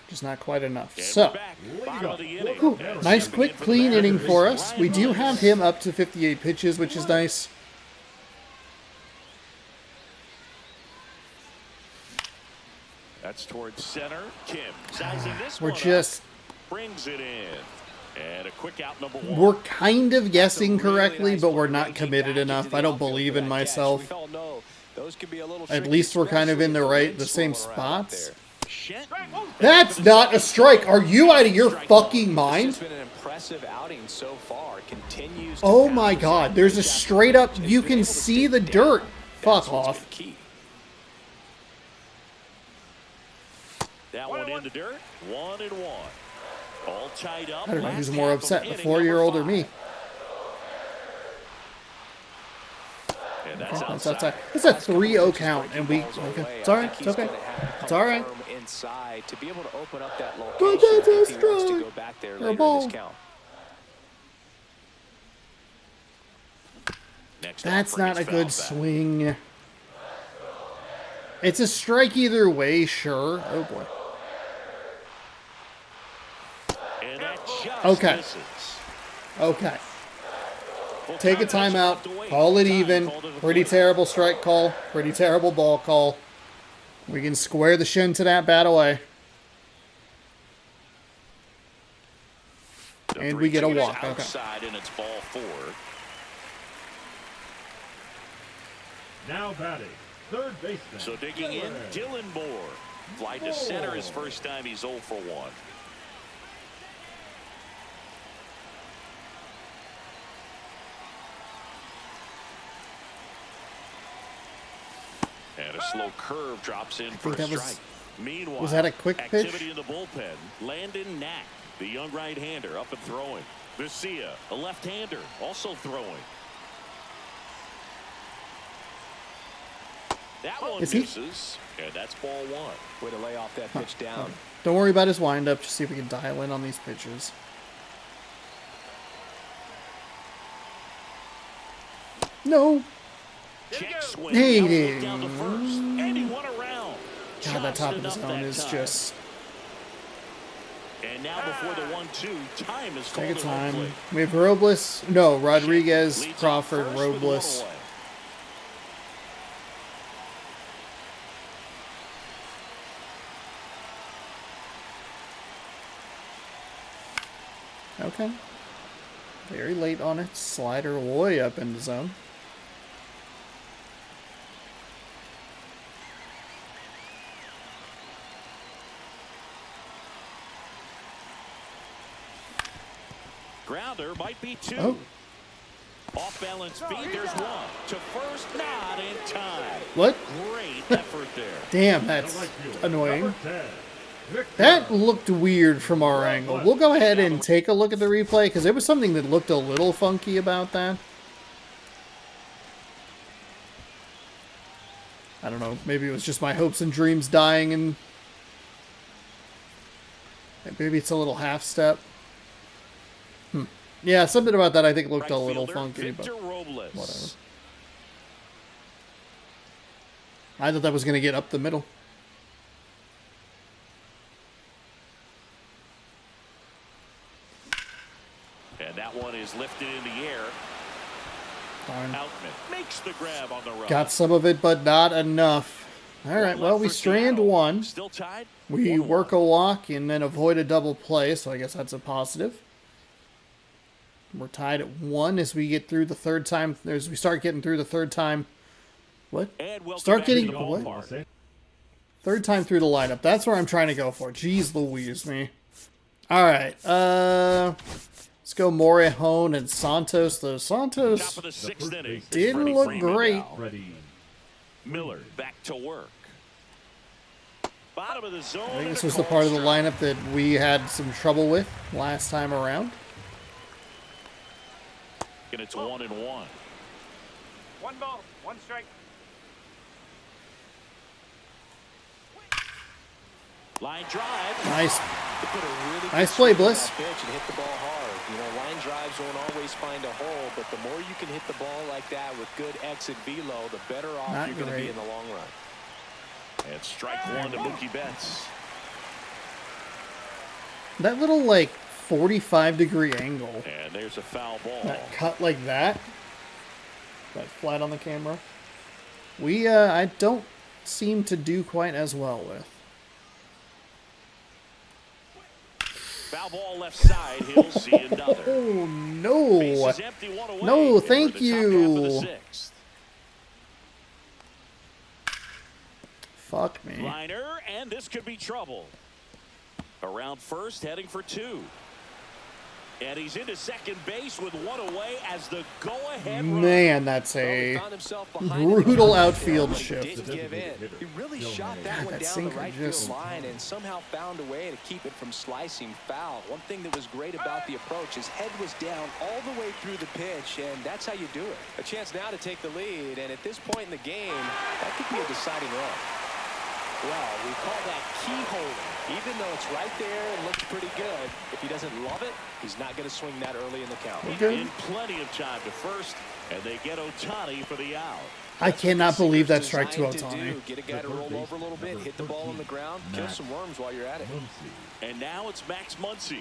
S1: just not quite enough.
S3: And
S1: So,
S3: we're back. Bottom of the inning.
S1: whew,
S3: And
S1: nice,
S3: stepping
S1: quick,
S3: in for the
S1: clean inning
S3: Mariners,
S1: for us.
S3: Ryan
S1: We do
S3: Lewis.
S1: have him up to 58 pitches, which is nice.
S3: That's towards center. Kim sizing this
S1: We're
S3: one up.
S1: just.
S3: Brings it in. And a quick out number 1.
S1: We're kind of guessing
S2: Really
S1: correctly,
S2: nice
S1: but we're
S2: ball
S1: not
S2: breaking
S1: committed
S2: back
S1: enough.
S2: into the
S1: I don't
S2: outfield
S1: believe
S2: for
S1: in
S2: that
S1: myself.
S2: catch. We all know those can be a little
S1: At
S2: tricky,
S1: least we're kind of in the
S2: especially
S1: right,
S2: if
S1: the same
S2: wind's swirling out
S1: spots.
S2: there.
S1: That's not a strike. Are you out of your fucking mind?
S2: It's been an impressive outing so far. Continues to
S1: Oh
S2: pound
S1: my
S2: the
S1: god,
S2: zone.
S1: there's a
S2: He's got
S1: straight up,
S2: he's
S1: you
S2: been
S1: can
S2: able to
S1: see
S2: stay
S1: the
S2: down.
S1: dirt.
S2: That's
S1: Fuck
S2: what's
S1: off.
S2: been key.
S3: That one in the dirt. 1-1. All tied up.
S1: I don't know
S3: Last
S1: who's more
S3: half of
S1: upset, the
S3: inning
S1: 4-year-old
S3: number
S1: or me.
S3: 5. And that's
S1: Okay, that's
S3: outside.
S1: outside. It's a 3-0 count, and we. Okay. It's alright. It's okay. It's alright.
S2: Inside to be able to open up that
S1: But
S2: location
S1: that's a
S2: if he wants to
S1: strike.
S2: go back there
S1: Or a
S2: later in
S1: ball.
S2: this count.
S3: Next
S1: That's
S3: offering
S1: not
S3: is
S1: a good
S3: foul back.
S1: swing. It's a strike either way, sure. Oh boy.
S3: And that just
S1: Okay.
S3: misses.
S1: Okay.
S3: Well,
S1: Take a
S3: time
S1: timeout.
S3: off to wait.
S1: Call it
S3: Time
S1: even.
S3: called to the
S1: Pretty
S3: plate.
S1: terrible strike call. Pretty terrible ball call. We can square the shin to that bat away.
S3: The
S1: And we get a
S3: 3-2 is
S1: walk. Okay.
S3: outside, and it's ball 4.
S4: Now batting, third baseman.
S3: So digging in, Dylan Moore. Fly to center his first time. He's 0 for 1. And a slow curve drops in for a
S1: that was-
S3: strike. Meanwhile,
S1: was that a quick pitch?
S3: activity in the bullpen. Landon Knack, the young right-hander, up and throwing. Vesia, a left-hander, also throwing. That one
S1: Is he?
S3: misses, and that's ball 1.
S2: Way to lay off that pitch down.
S1: Don't worry about his windup. Just see if we can dial in on these pitches. No.
S3: Check swing.
S1: Hey,
S3: Now look down to first, and he won around.
S1: God, that
S3: Just
S1: top of the
S3: enough
S1: zone
S3: that
S1: is
S3: time.
S1: just...
S3: And now before the 1-2, time is
S1: Take a
S3: called at home
S1: time.
S3: plate.
S1: We have Robles. No, Rodriguez,
S3: Leads off
S1: Crawford,
S3: first with one
S1: Robles.
S3: away.
S1: Okay. Very late on it. Slider way up in the zone.
S3: Grounder might be 2.
S1: Oh.
S3: Off balance feed, there's 1. To first, not in time.
S1: What?
S3: Great effort there.
S1: Damn, that's annoying.
S4: Number 10, Victor.
S1: That looked weird from our angle. We'll go ahead and take a look at the replay because there was something that looked a little funky about that. I don't know. Maybe it was just my hopes and dreams dying, and maybe it's a little half step. Yeah, something about that I think looked a
S3: Right
S1: little
S3: fielder,
S1: funky, but
S3: Victor Robles.
S1: whatever. I thought that was going to get up the middle.
S3: And that one is lifted in the air.
S1: Darn.
S3: Outman makes the grab on the run.
S1: Got some of it, but not enough. All right, well, we strand one.
S3: Still tied.
S1: We
S3: 1-1.
S1: work a walk and then avoid a double play, so I guess that's a positive. We're tied at 1 as we get through the third time. As we start getting through the third time. What?
S3: And welcome
S1: Start
S3: back to
S1: getting
S3: the
S1: what?
S3: ballpark.
S1: Third time through the lineup. That's where I'm trying to go for. Jeez Louise me. All right. Let's go Morejon and Santos. The
S3: Top
S1: Santos
S3: of the 6th inning.
S1: didn't
S3: Freddie
S1: look
S3: Freeman
S1: great.
S3: now.
S4: Ready.
S3: Miller back to work. Bottom of the zone.
S1: I think
S3: and
S1: this
S3: a
S1: was the
S3: called
S1: part of the
S3: strike.
S1: lineup that we had some trouble with last time around.
S3: And it's 1-1.
S5: 1 ball, 1 strike.
S3: Line drive.
S1: Nice.
S2: He put a really
S1: Nice
S2: good
S1: play,
S2: swing on
S1: Bliss.
S2: that pitch and hit the ball hard. You know, line drives won't always find a hole, but the more you can hit the ball like that with good exit velo, the better off
S1: Not
S2: you're going to be
S1: great.
S2: in the long run.
S3: And strike 1 to Mookie Betts.
S1: That little, like, 45-degree angle.
S3: And there's a foul ball.
S1: That cut like that. That flat on the camera. I don't seem to do quite as well with.
S3: Foul ball left side. He'll see another.
S1: Oh, no.
S3: Bases empty, 1 away.
S1: No,
S3: And we're
S1: thank
S3: in the top half of the
S1: you.
S3: 6th.
S1: Fuck me.
S3: Liner, and this could be trouble. Around first, heading for 2. And he's into second base with 1 away as the go-ahead run.
S1: Man, that's
S2: Well, he
S1: a
S2: found himself behind in the
S1: brutal
S2: first
S1: outfield
S2: but he
S1: shift.
S2: didn't give in. He really shot that
S1: God,
S2: one
S1: that
S2: down the
S1: sinker
S2: right
S1: just-
S2: field line and somehow found a way to keep it from slicing foul. One thing that was great about the approach, his head was down all the way through the pitch, and that's how you do it. A chance now to take the lead, and at this point in the game, that could be a deciding run. Well, we call that keyholing. Even though it's right there and looks pretty good, if he doesn't love it, he's not going to swing that early in the count.
S1: Okay.
S3: In plenty of time to first, and they get Ohtani for the out.
S1: I cannot believe that strike to
S2: Designed to
S1: Ohtani.
S2: do. Get a guy to roll over a little bit, hit the ball on the ground, kill some worms while you're at it.
S3: And now it's Max Muncy.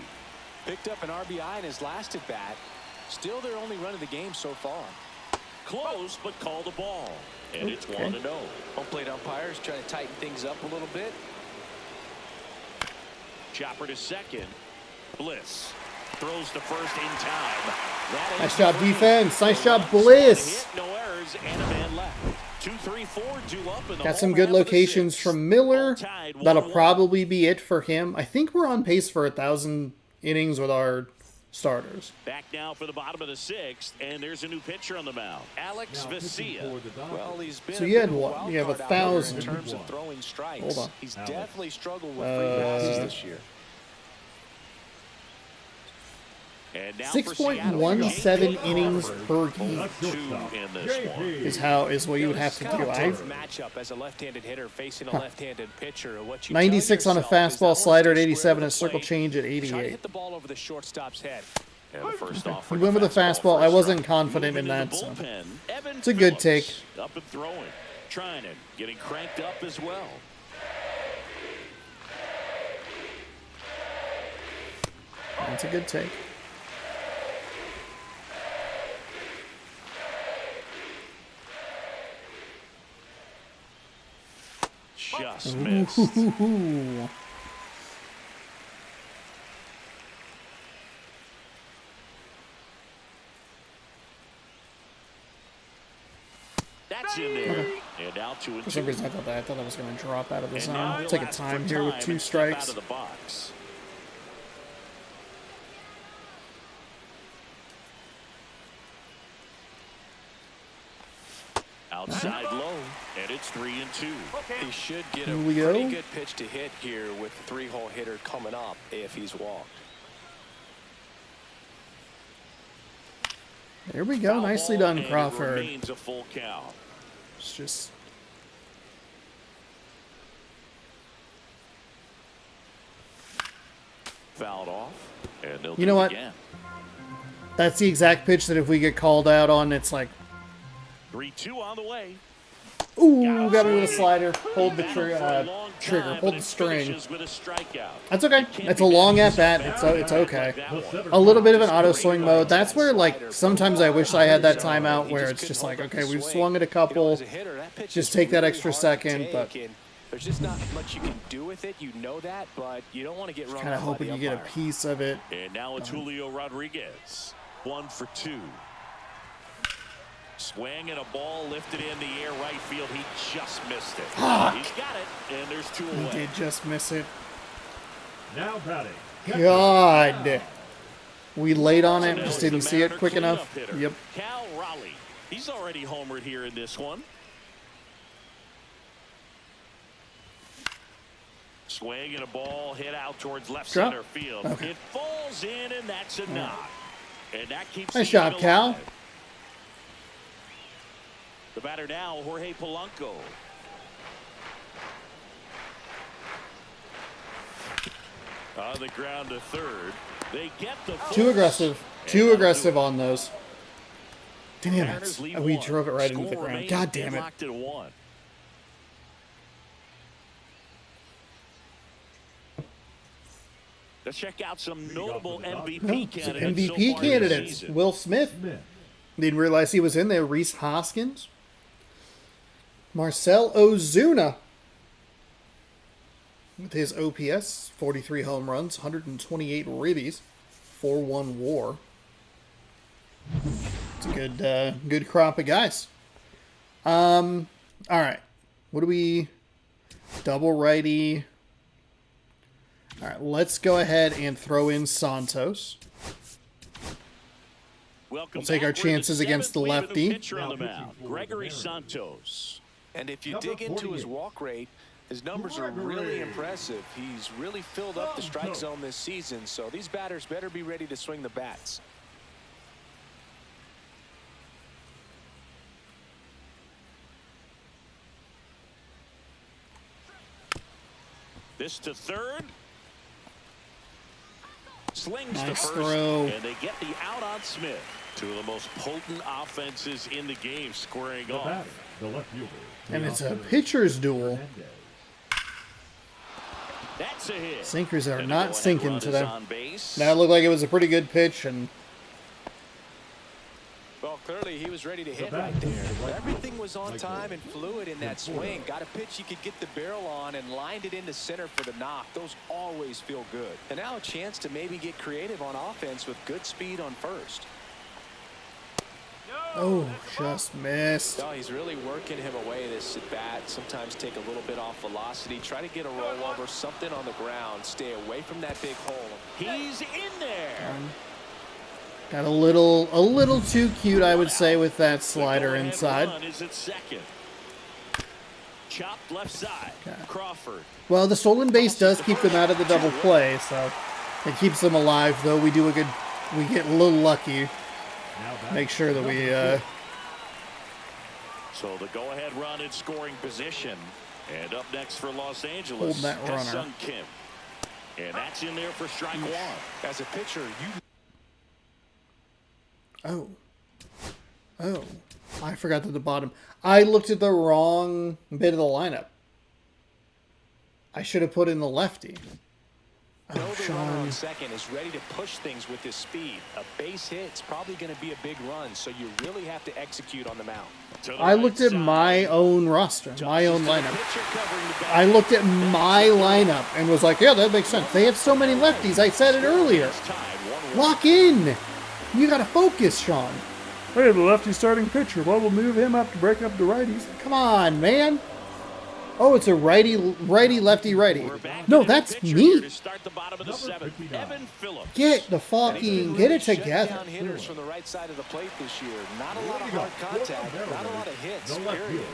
S2: Picked up an RBI in his last at bat. Still their only run of the game so far.
S3: Close, but called the ball. And it's 1-0.
S2: Home plate umpires trying to tighten things up a little bit.
S3: Chopper to second. Bliss throws to first in time.
S1: Nice job, defense. Nice job, Bliss.
S3: No errors and a man left. 2, 3, 4 due up in the
S1: Got some
S3: home
S1: good
S3: half of the
S1: locations
S3: sixth.
S1: from Miller.
S3: All tied,
S1: That'll
S3: 1-1.
S1: probably be it for him. I think we're on pace for 1,000 innings with our starters.
S3: Back now for the bottom of the sixth, and there's a new pitcher on the mound, Alex
S4: Now pitching
S3: Vesia.
S4: for the Dodgers.
S2: Well, he's been
S1: So
S2: a
S1: you
S2: bit
S1: had
S2: of a
S1: what?
S2: wild
S1: You have
S2: card out there
S1: 1,000.
S2: in terms of throwing strikes.
S1: Hold on.
S2: He's
S4: Alex.
S2: definitely struggled with free passes this year.
S3: And now for
S1: 6.17
S3: Seattle,
S1: innings per
S3: J.P.
S1: game
S4: That's
S3: 2
S4: shortstop.
S3: in this one.
S1: is what you would have to
S2: Kind
S1: do.
S2: of a
S1: I
S2: tough matchup as a left-handed hitter facing a left-handed pitcher. What you
S1: 96
S2: tell
S1: on a
S2: yourself is, I
S1: fastball,
S2: wanna
S1: slider at
S2: stay
S1: 87,
S2: square to
S1: and a
S2: the
S1: circle
S2: plate.
S1: change at
S2: Try to
S1: 88.
S2: hit the ball over the shortstop's head.
S3: And the first off
S1: We went with a fastball. I wasn't confident in that, so it's a good take.
S3: Up and throwing, trying it, getting cranked up as well.
S1: That's a good take.
S3: Just missed.
S1: Ooh.
S3: That's in there. And now 2 and
S1: For
S3: 2.
S1: some reason, I thought that was going to drop out of the
S3: And
S1: zone.
S3: now he'll
S1: Taking
S3: ask
S1: time
S3: for
S1: here with
S3: time
S1: 2
S3: and step
S1: strikes.
S3: out of the box. Outside low, and it's 3 and 2.
S2: He should get a
S1: Here we go.
S2: pretty good pitch to hit here with the 3-hole hitter coming up if he's walked.
S1: There we go.
S3: Foul
S1: Nicely
S3: ball,
S1: done,
S3: and it
S1: Crawford.
S3: remains a full count.
S1: It's just
S3: Fouled off, and they'll
S1: You
S3: do
S1: know
S3: it
S1: what?
S3: again.
S1: that's the exact pitch that if we get called out on, it's like,
S3: 3-2 on the way.
S1: ooh, got it with a slider. Hold the
S3: For a long
S1: trigger.
S3: time,
S1: Hold
S3: but
S1: the
S3: it
S1: string.
S3: finishes with a strikeout.
S1: That's okay.
S3: Can't
S1: It's
S3: be
S1: a long
S3: bad.
S1: at bat. It's okay.
S3: That one.
S1: A little bit of an auto swing mode. That's where, like, sometimes I wish I had that timeout where it's just like, okay, we've swung at a couple. Just take that extra second, but
S2: there's just not much you can do with it. You know that, but you don't want to get run
S1: kind of
S2: off by
S1: hoping
S2: the
S1: you get a
S2: umpire.
S1: piece of it.
S3: And now it's Julio Rodriguez. 1 for 2. Swing and a ball lifted in the air right field. He just missed it. He's got it, and there's 2
S1: He
S3: away.
S1: did just miss it.
S4: Now batting.
S1: God. We laid on
S3: So
S1: it,
S3: now
S1: just
S3: it's
S1: didn't
S3: the
S1: see it
S3: Mariner
S1: quick
S3: cleanup
S1: enough.
S3: hitter,
S1: Yep.
S3: Cal Raleigh. He's already homered here in this one. Swing and a ball hit out towards left
S1: Drop.
S3: center field.
S1: Okay.
S3: It falls in, and that's a knock. And that keeps
S1: Nice
S3: the
S1: job,
S3: inning
S1: Cal.
S3: alive. The batter now, Jorge Polanco. On the ground to third. They get the
S1: Too aggressive. Too aggressive on those. Damn
S3: Mariners
S1: it.
S3: lead
S1: We
S3: 1.
S1: drove it right into the
S3: Score
S1: ground.
S3: remains
S1: God damn it.
S3: deadlocked at 1. Let's check out some notable MVP
S1: No,
S3: candidates.
S1: MVP
S3: so far this
S1: candidates.
S3: season.
S1: Will Smith.
S4: Smith.
S1: Didn't realize he was in there. Reese Hoskins. Marcel Ozuna. With his OPS, 43 home runs, 128 ribbies, 4-1 WAR. It's a good crop of guys. All right. What do we? Double righty. All right, let's go ahead and throw in Santos.
S3: Welcome
S1: We'll take
S3: back.
S1: our
S3: We're in
S1: chances against the
S3: seventh. We have a new
S1: lefty.
S3: pitcher on the
S4: Now
S3: mound,
S4: pitching for
S3: Gregory
S4: the Mariners.
S3: Santos.
S2: And if you
S4: Number
S2: dig into his
S4: 48.
S2: walk rate, his numbers are really
S4: Gregory.
S2: impressive. He's really filled up the strike
S4: Santos.
S2: zone this season, so these batters better be ready to swing the bats.
S3: This to third. Slings to
S1: Nice
S3: first,
S1: throw.
S3: and they get the out on Smith. Two of the most potent offenses in the game squaring
S4: The
S3: off.
S4: batter, the left fielder.
S1: And it's a
S4: Teoscar
S1: pitcher's duel.
S4: Hernandez.
S3: That's a hit.
S1: Sinkers are
S3: And the
S1: not
S3: go-ahead
S1: sinking
S3: run is
S1: today.
S3: on base.
S1: That looked like it was a pretty good pitch, and
S2: Well, clearly he was ready to hit
S4: batter,
S2: right there.
S4: the right
S2: Everything was on
S4: fielder,
S2: time and fluid in that swing. Got a pitch he could get the barrel on and lined it into center for the knock. Those always feel good. And now a chance to maybe get creative on offense with good speed on first.
S1: oh, just missed.
S2: No, he's really working him away this at bat. Sometimes take a little bit off velocity. Try to get a rollover, something on the ground. Stay away from that big hole.
S3: He's in there.
S1: Got a little too cute, I would say, with that slider
S3: The go-ahead
S1: inside.
S3: run is at second. Chopped left side.
S1: Okay.
S3: Crawford.
S1: Well, the stolen base does keep them out of the double play, so it keeps them alive. Though we get a little lucky.
S4: Now back.
S1: Make sure that we
S3: So the go-ahead run in scoring position. And up next for Los Angeles,
S1: Hold that runner.
S3: Ta-Sung Kim. And that's in there for strike one.
S2: As a pitcher, you
S1: Oh, I forgot that the bottom. I looked at the wrong bit of the lineup. I should have put in the lefty.
S2: know
S1: Oh,
S2: the runner
S1: Sean.
S2: on second is ready to push things with his speed. A base hit's probably going to be a big run, so you really have to execute on the mound.
S3: To the
S1: I
S3: right
S1: looked at
S3: side.
S1: my own roster, my own
S3: Tosses to the
S1: lineup.
S3: pitcher covering the back.
S1: I looked at my lineup and was like, yeah, that makes sense. They have so many lefties. I said it earlier.
S3: It's tied 1-1.
S1: Lock in. You got to focus, Sean. Hey, the lefty starting pitcher. Well, we'll move him up to break up the righties. Come on, man. Oh, it's a righty, lefty.
S3: We're back
S1: No,
S3: into the
S1: that's
S3: picture here
S1: me.
S3: to start the bottom of the
S4: Number
S3: seventh.
S4: 59.
S3: Evan Phillips.
S1: Get the
S2: And he's been
S1: fucking,
S2: really
S1: get it
S2: shutting
S1: together.
S2: down hitters from the right side of the plate this year. Not a lot of
S4: There you
S2: hard
S4: go.
S2: contact,
S4: Barrel
S2: not a lot of
S4: race.
S2: hits,
S4: The left
S2: period.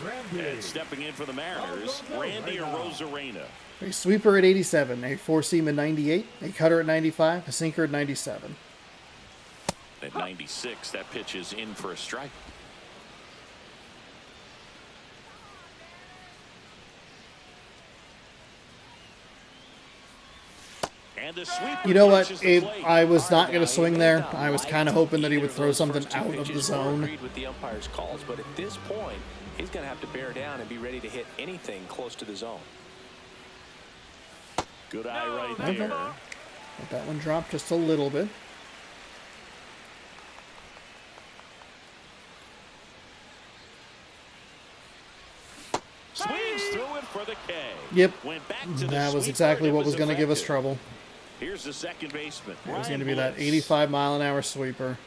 S4: fielder, Randy.
S3: And stepping in for the Mariners, Randy Arozarena.
S1: A sweeper at 87, a four-seam at 98, a cutter at 95, a sinker at 97.
S3: At 96, that pitch is in for a strike. And the sweeper
S1: You know what?
S3: reaches the plate.
S1: I was not
S2: Now,
S1: going to
S2: he
S1: swing
S2: may
S1: there.
S2: not
S1: I was
S2: like
S1: kind of hoping that he
S2: either
S1: would
S2: of
S1: throw
S2: those
S1: something
S2: first two
S1: out of the
S2: pitches or
S1: zone.
S2: agreed with the umpire's calls, but at this point, he's going to have to bear down and be ready to hit anything close to the zone.
S3: Good eye right
S1: Okay.
S3: there.
S1: Let that one drop just a little bit.
S3: Swings through it for the K.
S1: Yep.
S3: Went back to the
S1: That was
S3: sweeper,
S1: exactly
S3: and it
S1: what was going to give us
S3: effective.
S1: trouble.
S3: Here's the second baseman.
S1: It was
S3: Ryan
S1: going to be that
S3: Bliss.
S1: 85-mile-an-hour sweeper.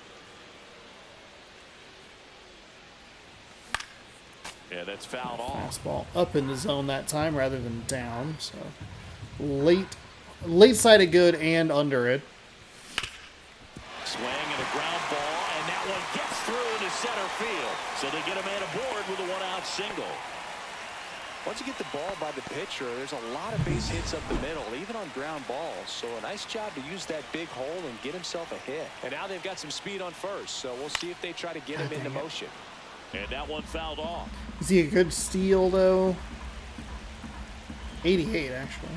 S3: Yeah, that's fouled off.
S1: Fastball up in the zone that time rather than down. So late side of good and under it.
S3: Swing and a ground ball, and that one gets through into center field. So they get a man aboard with a one-out single.
S2: Once you get the ball by the pitcher, there's a lot of base hits up the middle, even on ground balls. So a nice job to use that big hole and get himself a hit. And now they've got some speed on first, so we'll see if they try to get him into motion.
S3: And that one fouled off.
S1: Is he a good steal, though? 88, actually.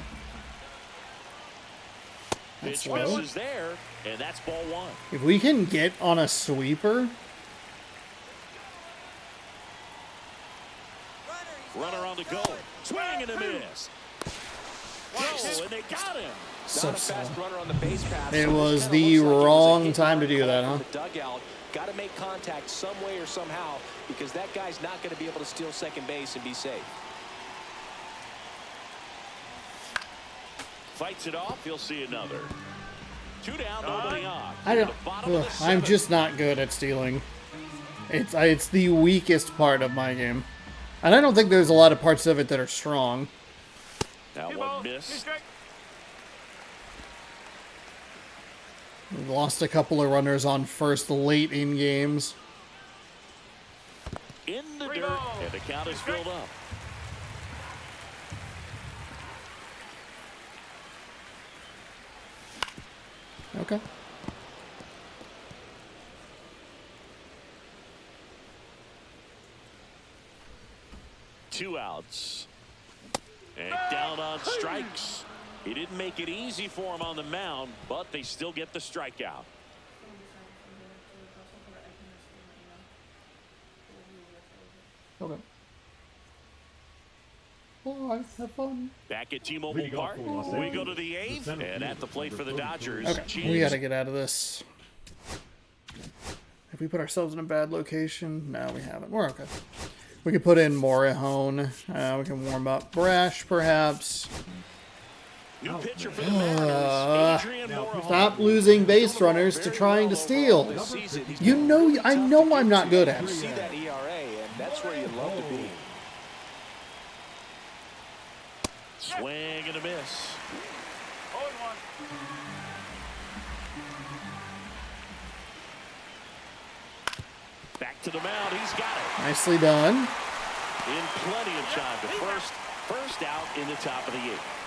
S1: That's
S3: Pitch
S1: low.
S3: misses there, and that's ball one.
S1: If we can get on a sweeper,
S3: Runner on the go. Swing and a miss. Oh, and they got him.
S1: so
S2: Not a
S1: slow.
S2: fast runner on the base path.
S1: It
S2: so this
S1: was
S2: kinda
S1: the
S2: looks like it was a
S1: wrong
S2: hit
S1: time to do
S2: call
S1: that,
S2: from
S1: huh?
S2: The dugout. Got to make contact some way or somehow because that guy's not going to be able to steal second base and be safe.
S3: Fights it off. He'll see another. Two down, nobody on.
S1: I don't.
S3: The bottom of the
S1: I'm
S3: seventh.
S1: just not good at stealing. It's the weakest part of my game, and I don't think there's a lot of parts of it that are strong.
S3: Now
S5: Two
S3: one
S5: balls, two
S3: miss.
S5: strikes.
S1: We've lost a couple of runners on first late in games.
S3: In the
S5: Three
S3: dirt,
S5: balls.
S3: and the count is filled up.
S1: Okay.
S3: Two outs. And down on strikes. He didn't make it easy for him on the mound, but they still get the strikeout.
S1: Okay. Oh, have fun.
S3: Back at T-Mobile Park, we go to the 8th, and at the plate for the Dodgers.
S1: Okay, we gotta get out of this. Have we put ourselves in a bad location? No, we haven't. We're okay. We can put in Morihone. We can warm up Brash, perhaps.
S3: New pitcher for the Mariners, Adrian Morihone.
S1: Stop losing base runners to trying to steal. You know, I know I'm not good at
S2: You
S1: it.
S2: see that ERA, and that's where you love to be.
S3: Swing and a miss.
S5: 0-1.
S3: Back to the mound. He's got it.
S1: Nicely done.
S3: In plenty of time to first out in the top of the 8th.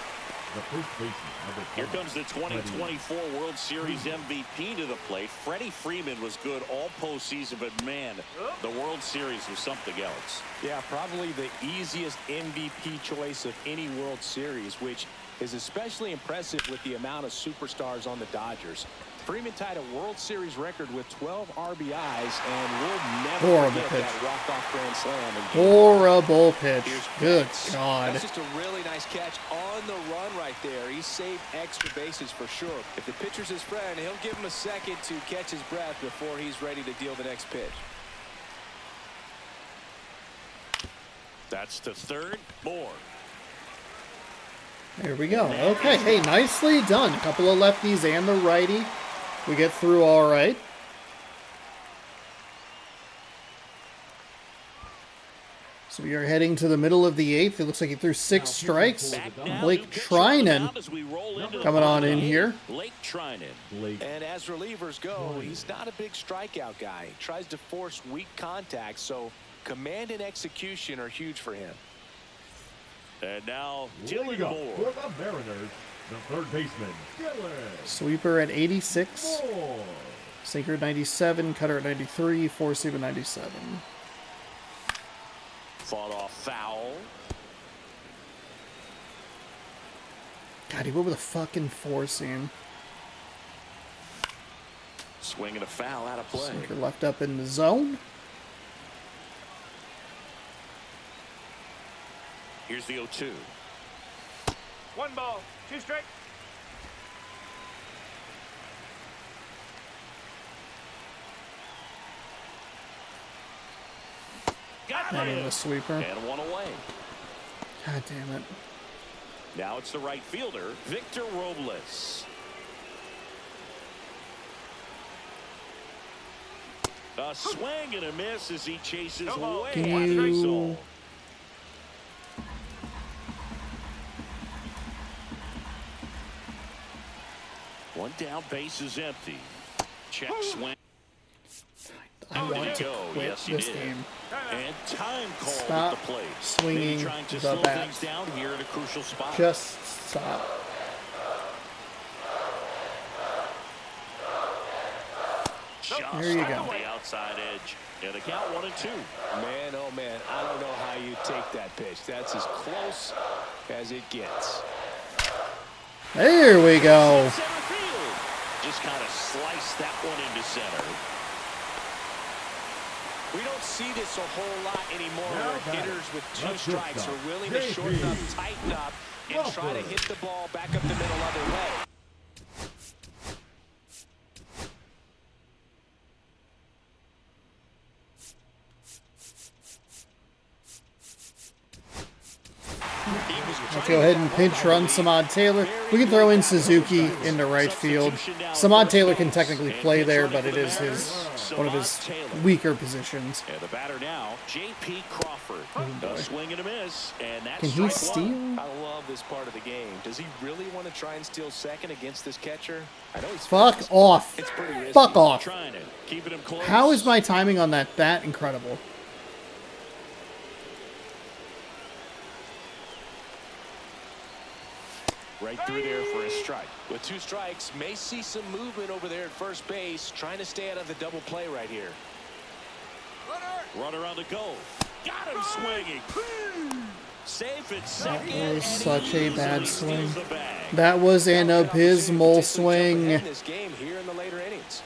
S4: The first baseman, number
S3: Here
S4: 5.
S3: comes the 2024 World Series MVP to the plate. Freddie Freeman was good all postseason, but man, the World Series was something else.
S2: Yeah, probably the easiest MVP choice of any World Series, which is especially impressive with the amount of superstars on the Dodgers. Freeman tied a World Series record with 12 RBIs, and we'll never
S1: Horrible
S2: forget
S1: pitch.
S2: that walk-off grand slam.
S1: Horrible pitch.
S2: Here's
S1: Good
S2: Betts.
S1: God.
S2: That's just a really nice catch on the run right there. He saved extra bases for sure. If the pitcher's his friend, he'll give him a second to catch his breath before he's ready to deal the next pitch.
S3: That's to third. Moore.
S1: There we go. Okay, hey, nicely done. A couple of lefties and the righty. We get through all right. So we are heading to the middle of the 8th. It looks like he threw 6 strikes. Blake Trinan coming on in here.
S3: Blake Trinan.
S2: And as relievers go, he's not a big strikeout guy. He tries to force weak contact, so command and execution are huge for him.
S3: And now
S4: Leading
S3: Dylan
S4: up
S3: Moore.
S4: for the Mariners, the third baseman, Dylan
S1: Sweeper at 86.
S4: Moore.
S1: Sinker at 97. Cutter at 93. Four-seam at 97.
S3: Fought off foul.
S1: God, he went with a fucking four-seam.
S3: Swinging a foul out of play.
S1: Sinker left up in the zone.
S3: Here's the 0-2.
S5: 1 ball, 2 strikes.
S3: Got
S1: That
S3: him.
S1: is a sweeper.
S3: And one away.
S1: God damn it.
S3: Now it's the right fielder, Victor Robles. A swing and a miss as he chases way
S1: Can
S3: out of the
S1: you-
S3: zone. One down, base is empty. Check swing.
S1: I
S3: How did
S1: want
S3: it
S1: to
S3: go?
S1: quit
S3: Yes, he
S1: this
S3: did.
S1: game.
S3: And time called
S1: Stop
S3: at the plate.
S1: swinging
S3: Maybe trying to
S1: the
S3: slow
S1: bat.
S3: things down here at a crucial spot.
S1: Just stop.
S3: Just
S1: There you go.
S3: on the outside edge. And the count 1-2.
S2: Man, oh man, I don't know how you take that pitch. That's as close as it gets.
S1: There we go.
S3: Center field. Just kind of sliced that one into center.
S2: We don't see this a whole lot anymore
S4: Now
S2: where
S4: batting.
S2: hitters with 2
S4: Left
S2: strikes
S4: shortstop,
S2: are willing to
S4: JP.
S2: shorten up, tighten up, and try to
S4: Crawford.
S2: hit the ball back up the middle other way.
S1: Let's go ahead and pinch run Samad Taylor. We can throw in Suzuki into right field. Samad Taylor can technically play there, but it is one of his weaker positions.
S3: And the batter now, J.P. Crawford. A swing and a miss, and that's
S1: Can he
S3: strike one.
S1: steal?
S2: I love this part of the game. Does he really want to try and steal second against this catcher? I know he's
S1: Fuck
S2: fast.
S1: off.
S2: It's pretty risky.
S1: Fuck off.
S3: Trying to keep him close.
S1: How is my timing on that incredible?
S2: Right through there for a strike. With 2 strikes, may see some movement over there at first base, trying to stay out of the double play right here.
S3: Runner on the go. Got him swinging. Safe at second.
S1: That was
S3: and
S1: such a
S3: easily
S1: bad
S3: steals
S1: swing.
S3: the bag.
S1: That was an abysmal swing.
S2: In this game here in the later innings.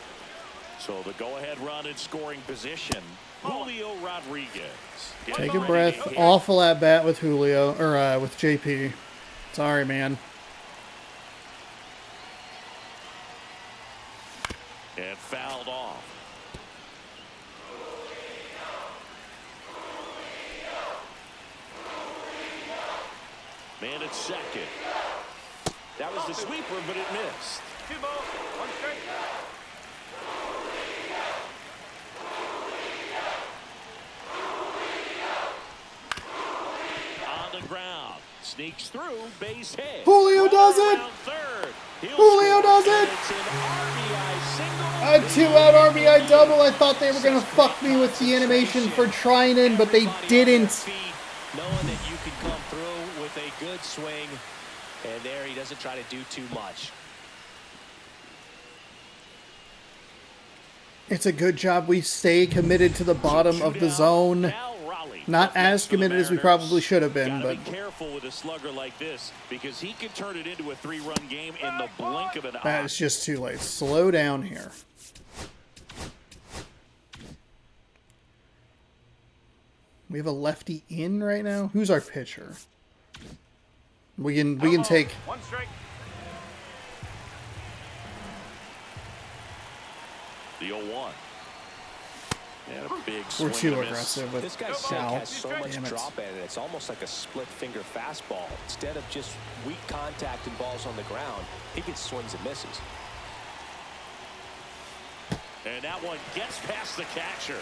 S3: So the go-ahead run in scoring position, Julio Rodriguez.
S1: Take a breath. Awful at bat with Julio, or with JP. Sorry, man.
S3: And fouled off. Man at second. That was the sweeper, but it missed.
S5: 2 balls, 1 strike.
S3: On the ground. Sneaks through, base hit.
S1: Julio does it!
S3: Around third. He'll
S1: Julio
S3: score,
S1: does it!
S3: and it's an RBI single.
S1: A 2-out RBI double. I thought they were going to fuck me with the animation for Trinan, but they didn't.
S2: Knowing that you can come through with a good swing, and there he doesn't try to do too much.
S1: It's a good job we stay committed to the bottom of the zone. Not as committed as we probably should have been, but
S3: be careful with a slugger like this because he can turn it into a 3-run game in the blink of an eye.
S1: that is just too late. Slow down here. We have a lefty in right now. Who's our pitcher? We can take.
S5: 1 strike.
S3: The 0-1. And a big
S1: We're
S3: swing
S1: too
S3: and a miss.
S1: aggressive with
S2: This guy's
S1: Sal.
S2: has so much
S1: Damn it.
S2: drop in it. It's almost like a split finger fastball. Instead of just weak contact and balls on the ground, he gets swings and misses.
S3: And that one gets past the catcher.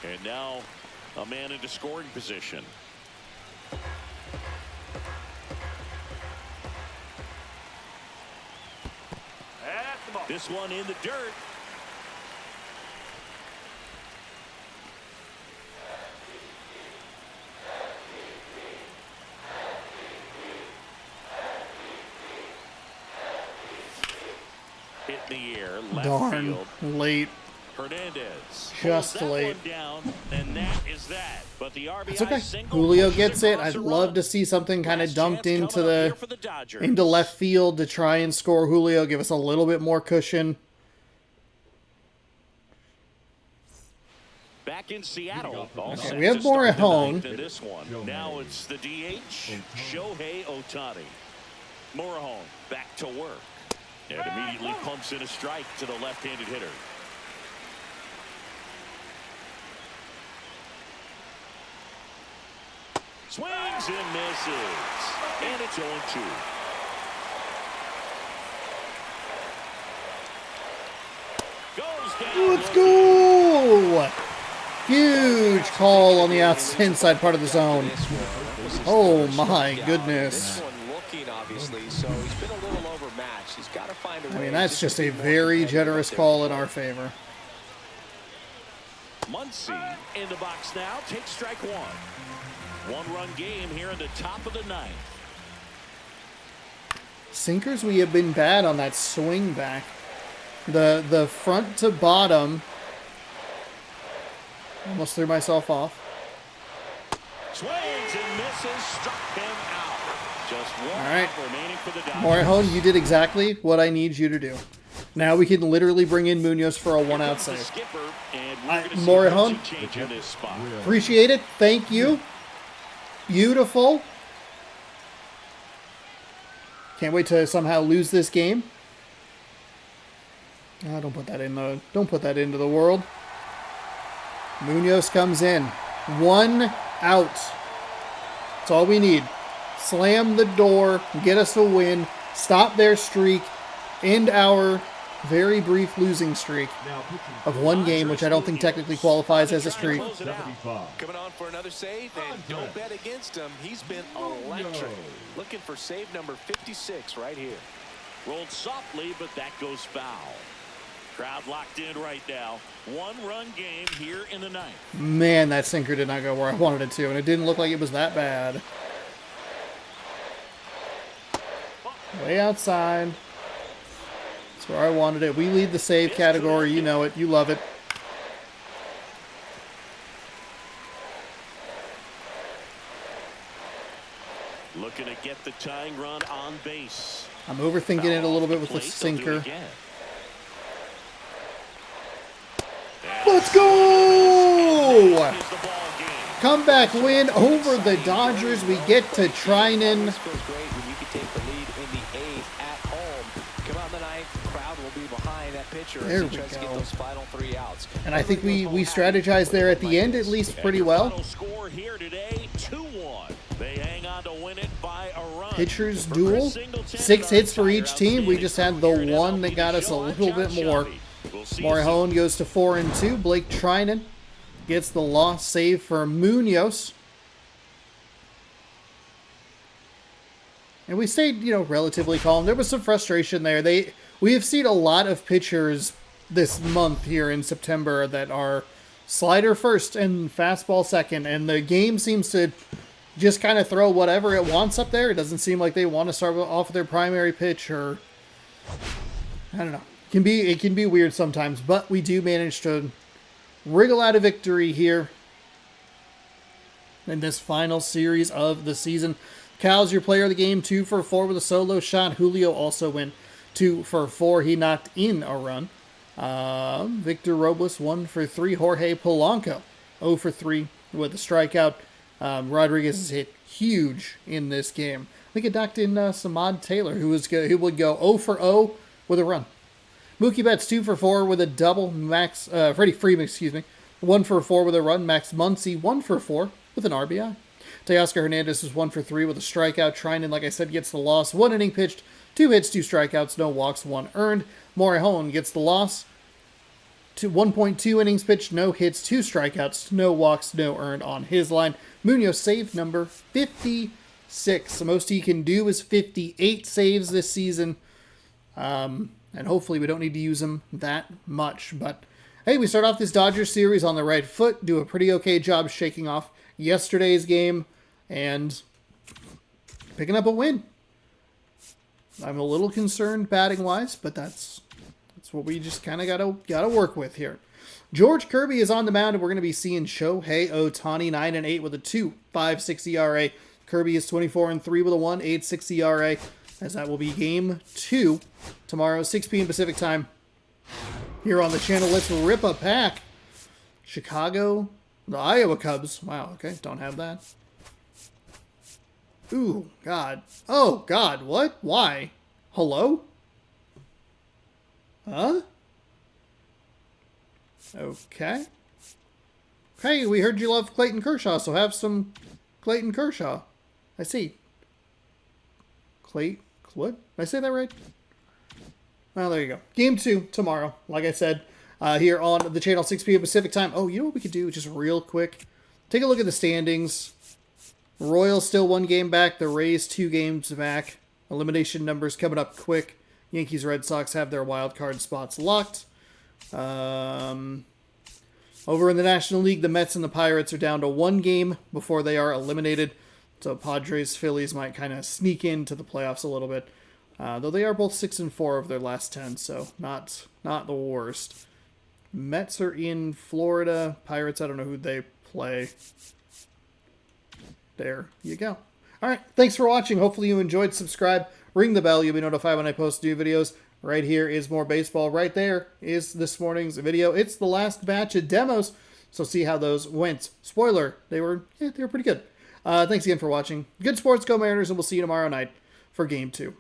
S3: And now a man into scoring position.
S5: That's the ball.
S3: This one in the dirt. Hit in the air, left
S1: Darn.
S3: field.
S1: Late.
S3: Hernandez
S1: Just
S3: pulls that
S1: late.
S3: one down, and that is that. But the RBI
S1: It's okay.
S3: single
S1: Julio
S3: pushes
S1: gets it.
S3: across
S1: I'd
S3: the
S1: love
S3: run.
S1: to see something kind of
S3: Last
S1: dumped
S3: chance
S1: into
S3: coming up here
S1: the
S3: for the Dodgers.
S1: into left field to try and score Julio. Give us a little bit more cushion.
S3: Back in Seattle. All
S1: Okay,
S3: set
S1: we have
S3: to
S1: more
S3: start
S1: at
S3: the
S1: home.
S3: ninth in this one. Now it's the DH, Shohei Ohtani. Morahone back to work. And immediately pumps in a strike to the left-handed hitter. Swings and misses. And it's 0-2. Goes down.
S1: Let's go! Huge call on the inside part of the zone. Oh my goodness.
S2: This one looking obviously, so he's been a little overmatched. He's got to find a way.
S1: I mean, that's just
S2: to
S1: a
S2: be more
S1: very
S2: competitive
S1: generous
S2: there.
S1: call in our favor.
S3: Muncy in the box now. Takes strike one. One-run game here in the top of the ninth.
S1: Sinkers, we have been bad on that swing back. The front to bottom. Almost threw myself off.
S3: Swings and misses. Struck him out. Just one
S1: All right.
S3: out remaining for the Dodgers.
S1: Morahone, you did exactly what I need you to do. Now we can literally bring in Munoz for a
S3: Here
S1: one-out
S3: comes the
S1: save.
S3: skipper, and we're
S1: I-
S3: going to see
S1: Morahone?
S3: a pitching change in this spot.
S1: Appreciate it. Thank you. Beautiful. Can't wait to somehow lose this game. Ah, don't put that into the world. Munoz comes in. 1 out. That's all we need. Slam the door, get us a win, stop their streak, end our very brief losing streak
S4: Now pitching
S1: of one game, which I don't think technically qualifies as a streak.
S3: Close it out.
S4: 75.
S2: Coming on for another save, and don't bet against him. He's been electric. Looking for save number 56 right here.
S3: Rolled softly, but that goes foul. Crowd locked in right now. One-run game here in the ninth.
S1: Man, that sinker did not go where I wanted it to, and it didn't look like it was that bad. Way outside. That's where I wanted it. We lead the save category. You know it. You love it.
S3: Looking to get the tying run on base.
S1: I'm overthinking it a little bit with the sinker. Let's go! Comeback win over the Dodgers. We get to Trinan.
S2: This feels great when you can take the lead in the eighth at home. Come out in the ninth, the crowd will be behind that pitcher
S1: There
S2: as he
S1: we
S2: tries to
S1: go.
S2: get those final 3 outs.
S1: And I think we strategized there at the end at least pretty well.
S3: Final score here today, 2-1. They hang on to win it by a run.
S1: Pitchers duel. 6 hits for each team. We just had the one that got us a little bit more. Morihone goes to 4-2. Blake Trinan gets the loss save for Munoz. And we stayed, relatively calm. There was some frustration there. We have seen a lot of pitchers this month here in September that are slider first and fastball second. And the game seems to just kind of throw whatever it wants up there. It doesn't seem like they want to start off with their primary pitch, or I don't know. It can be weird sometimes, but we do manage to wriggle out a victory here in this final series of the season. Cal's your player of the game, 2 for 4 with a solo shot. Julio also went 2 for 4. He knocked in a run. Victor Robles 1 for 3. Jorge Polanco 0 for 3 with a strikeout. Rodriguez has hit huge in this game. I think it knocked in Samad Taylor, who would go 0 for 0 with a run. Mookie Betts 2 for 4 with a double. Freddie Freeman, 1 for 4 with a run. Max Muncy 1 for 4 with an RBI. Teoscar Hernandez is 1 for 3 with a strikeout. Trinan, like I said, gets the loss. 1 inning pitched, 2 hits, 2 strikeouts, no walks, 1 earned. Morihone gets the loss. 1.2 innings pitched, no hits, 2 strikeouts, no walks, no earned on his line. Munoz save number 56. The most he can do is 58 saves this season. And hopefully we don't need to use him that much. But hey, we start off this Dodgers series on the right foot. Do a pretty okay job shaking off yesterday's game and picking up a win. I'm a little concerned batting wise, but that's what we just kind of gotta work with here. George Kirby is on the mound, and we're going to be seeing Shohei Ohtani 9-8 with a 2.56 ERA. Kirby is 24-3 with a 1.86 ERA. As that will be game 2 tomorrow, 6 p.m. Pacific time here on the channel. Let's rip a pack. Chicago, the Iowa Cubs. Wow, okay, don't have that. Ooh, God. Oh, God, what? Why? Hello? Huh? Okay. Hey, we heard you love Clayton Kershaw, so have some Clayton Kershaw. I see. What? Did I say that right? Well, there you go. Game 2 tomorrow, like I said, here on the channel, 6 p.m. Pacific time. Oh, you know what we could do just real quick? Take a look at the standings. Royals still 1 game back. The Rays 2 games back. Elimination numbers coming up quick. Yankees, Red Sox have their wild card spots locked. Over in the National League, the Mets and the Pirates are down to 1 game before they are eliminated. So Padres, Phillies might kind of sneak into the playoffs a little bit. Though they are both 6-4 of their last 10, so not the worst. Mets are in Florida. Pirates, I don't know who they play. There you go. All right, thanks for watching. Hopefully you enjoyed. Subscribe, ring the bell. You'll be notified when I post new videos. Right here is more baseball. Right there is this morning's video. It's the last batch of demos, so see how those went. Spoiler, they were pretty good. Thanks again for watching. Good sports, go Mariners, and we'll see you tomorrow night for Game 2.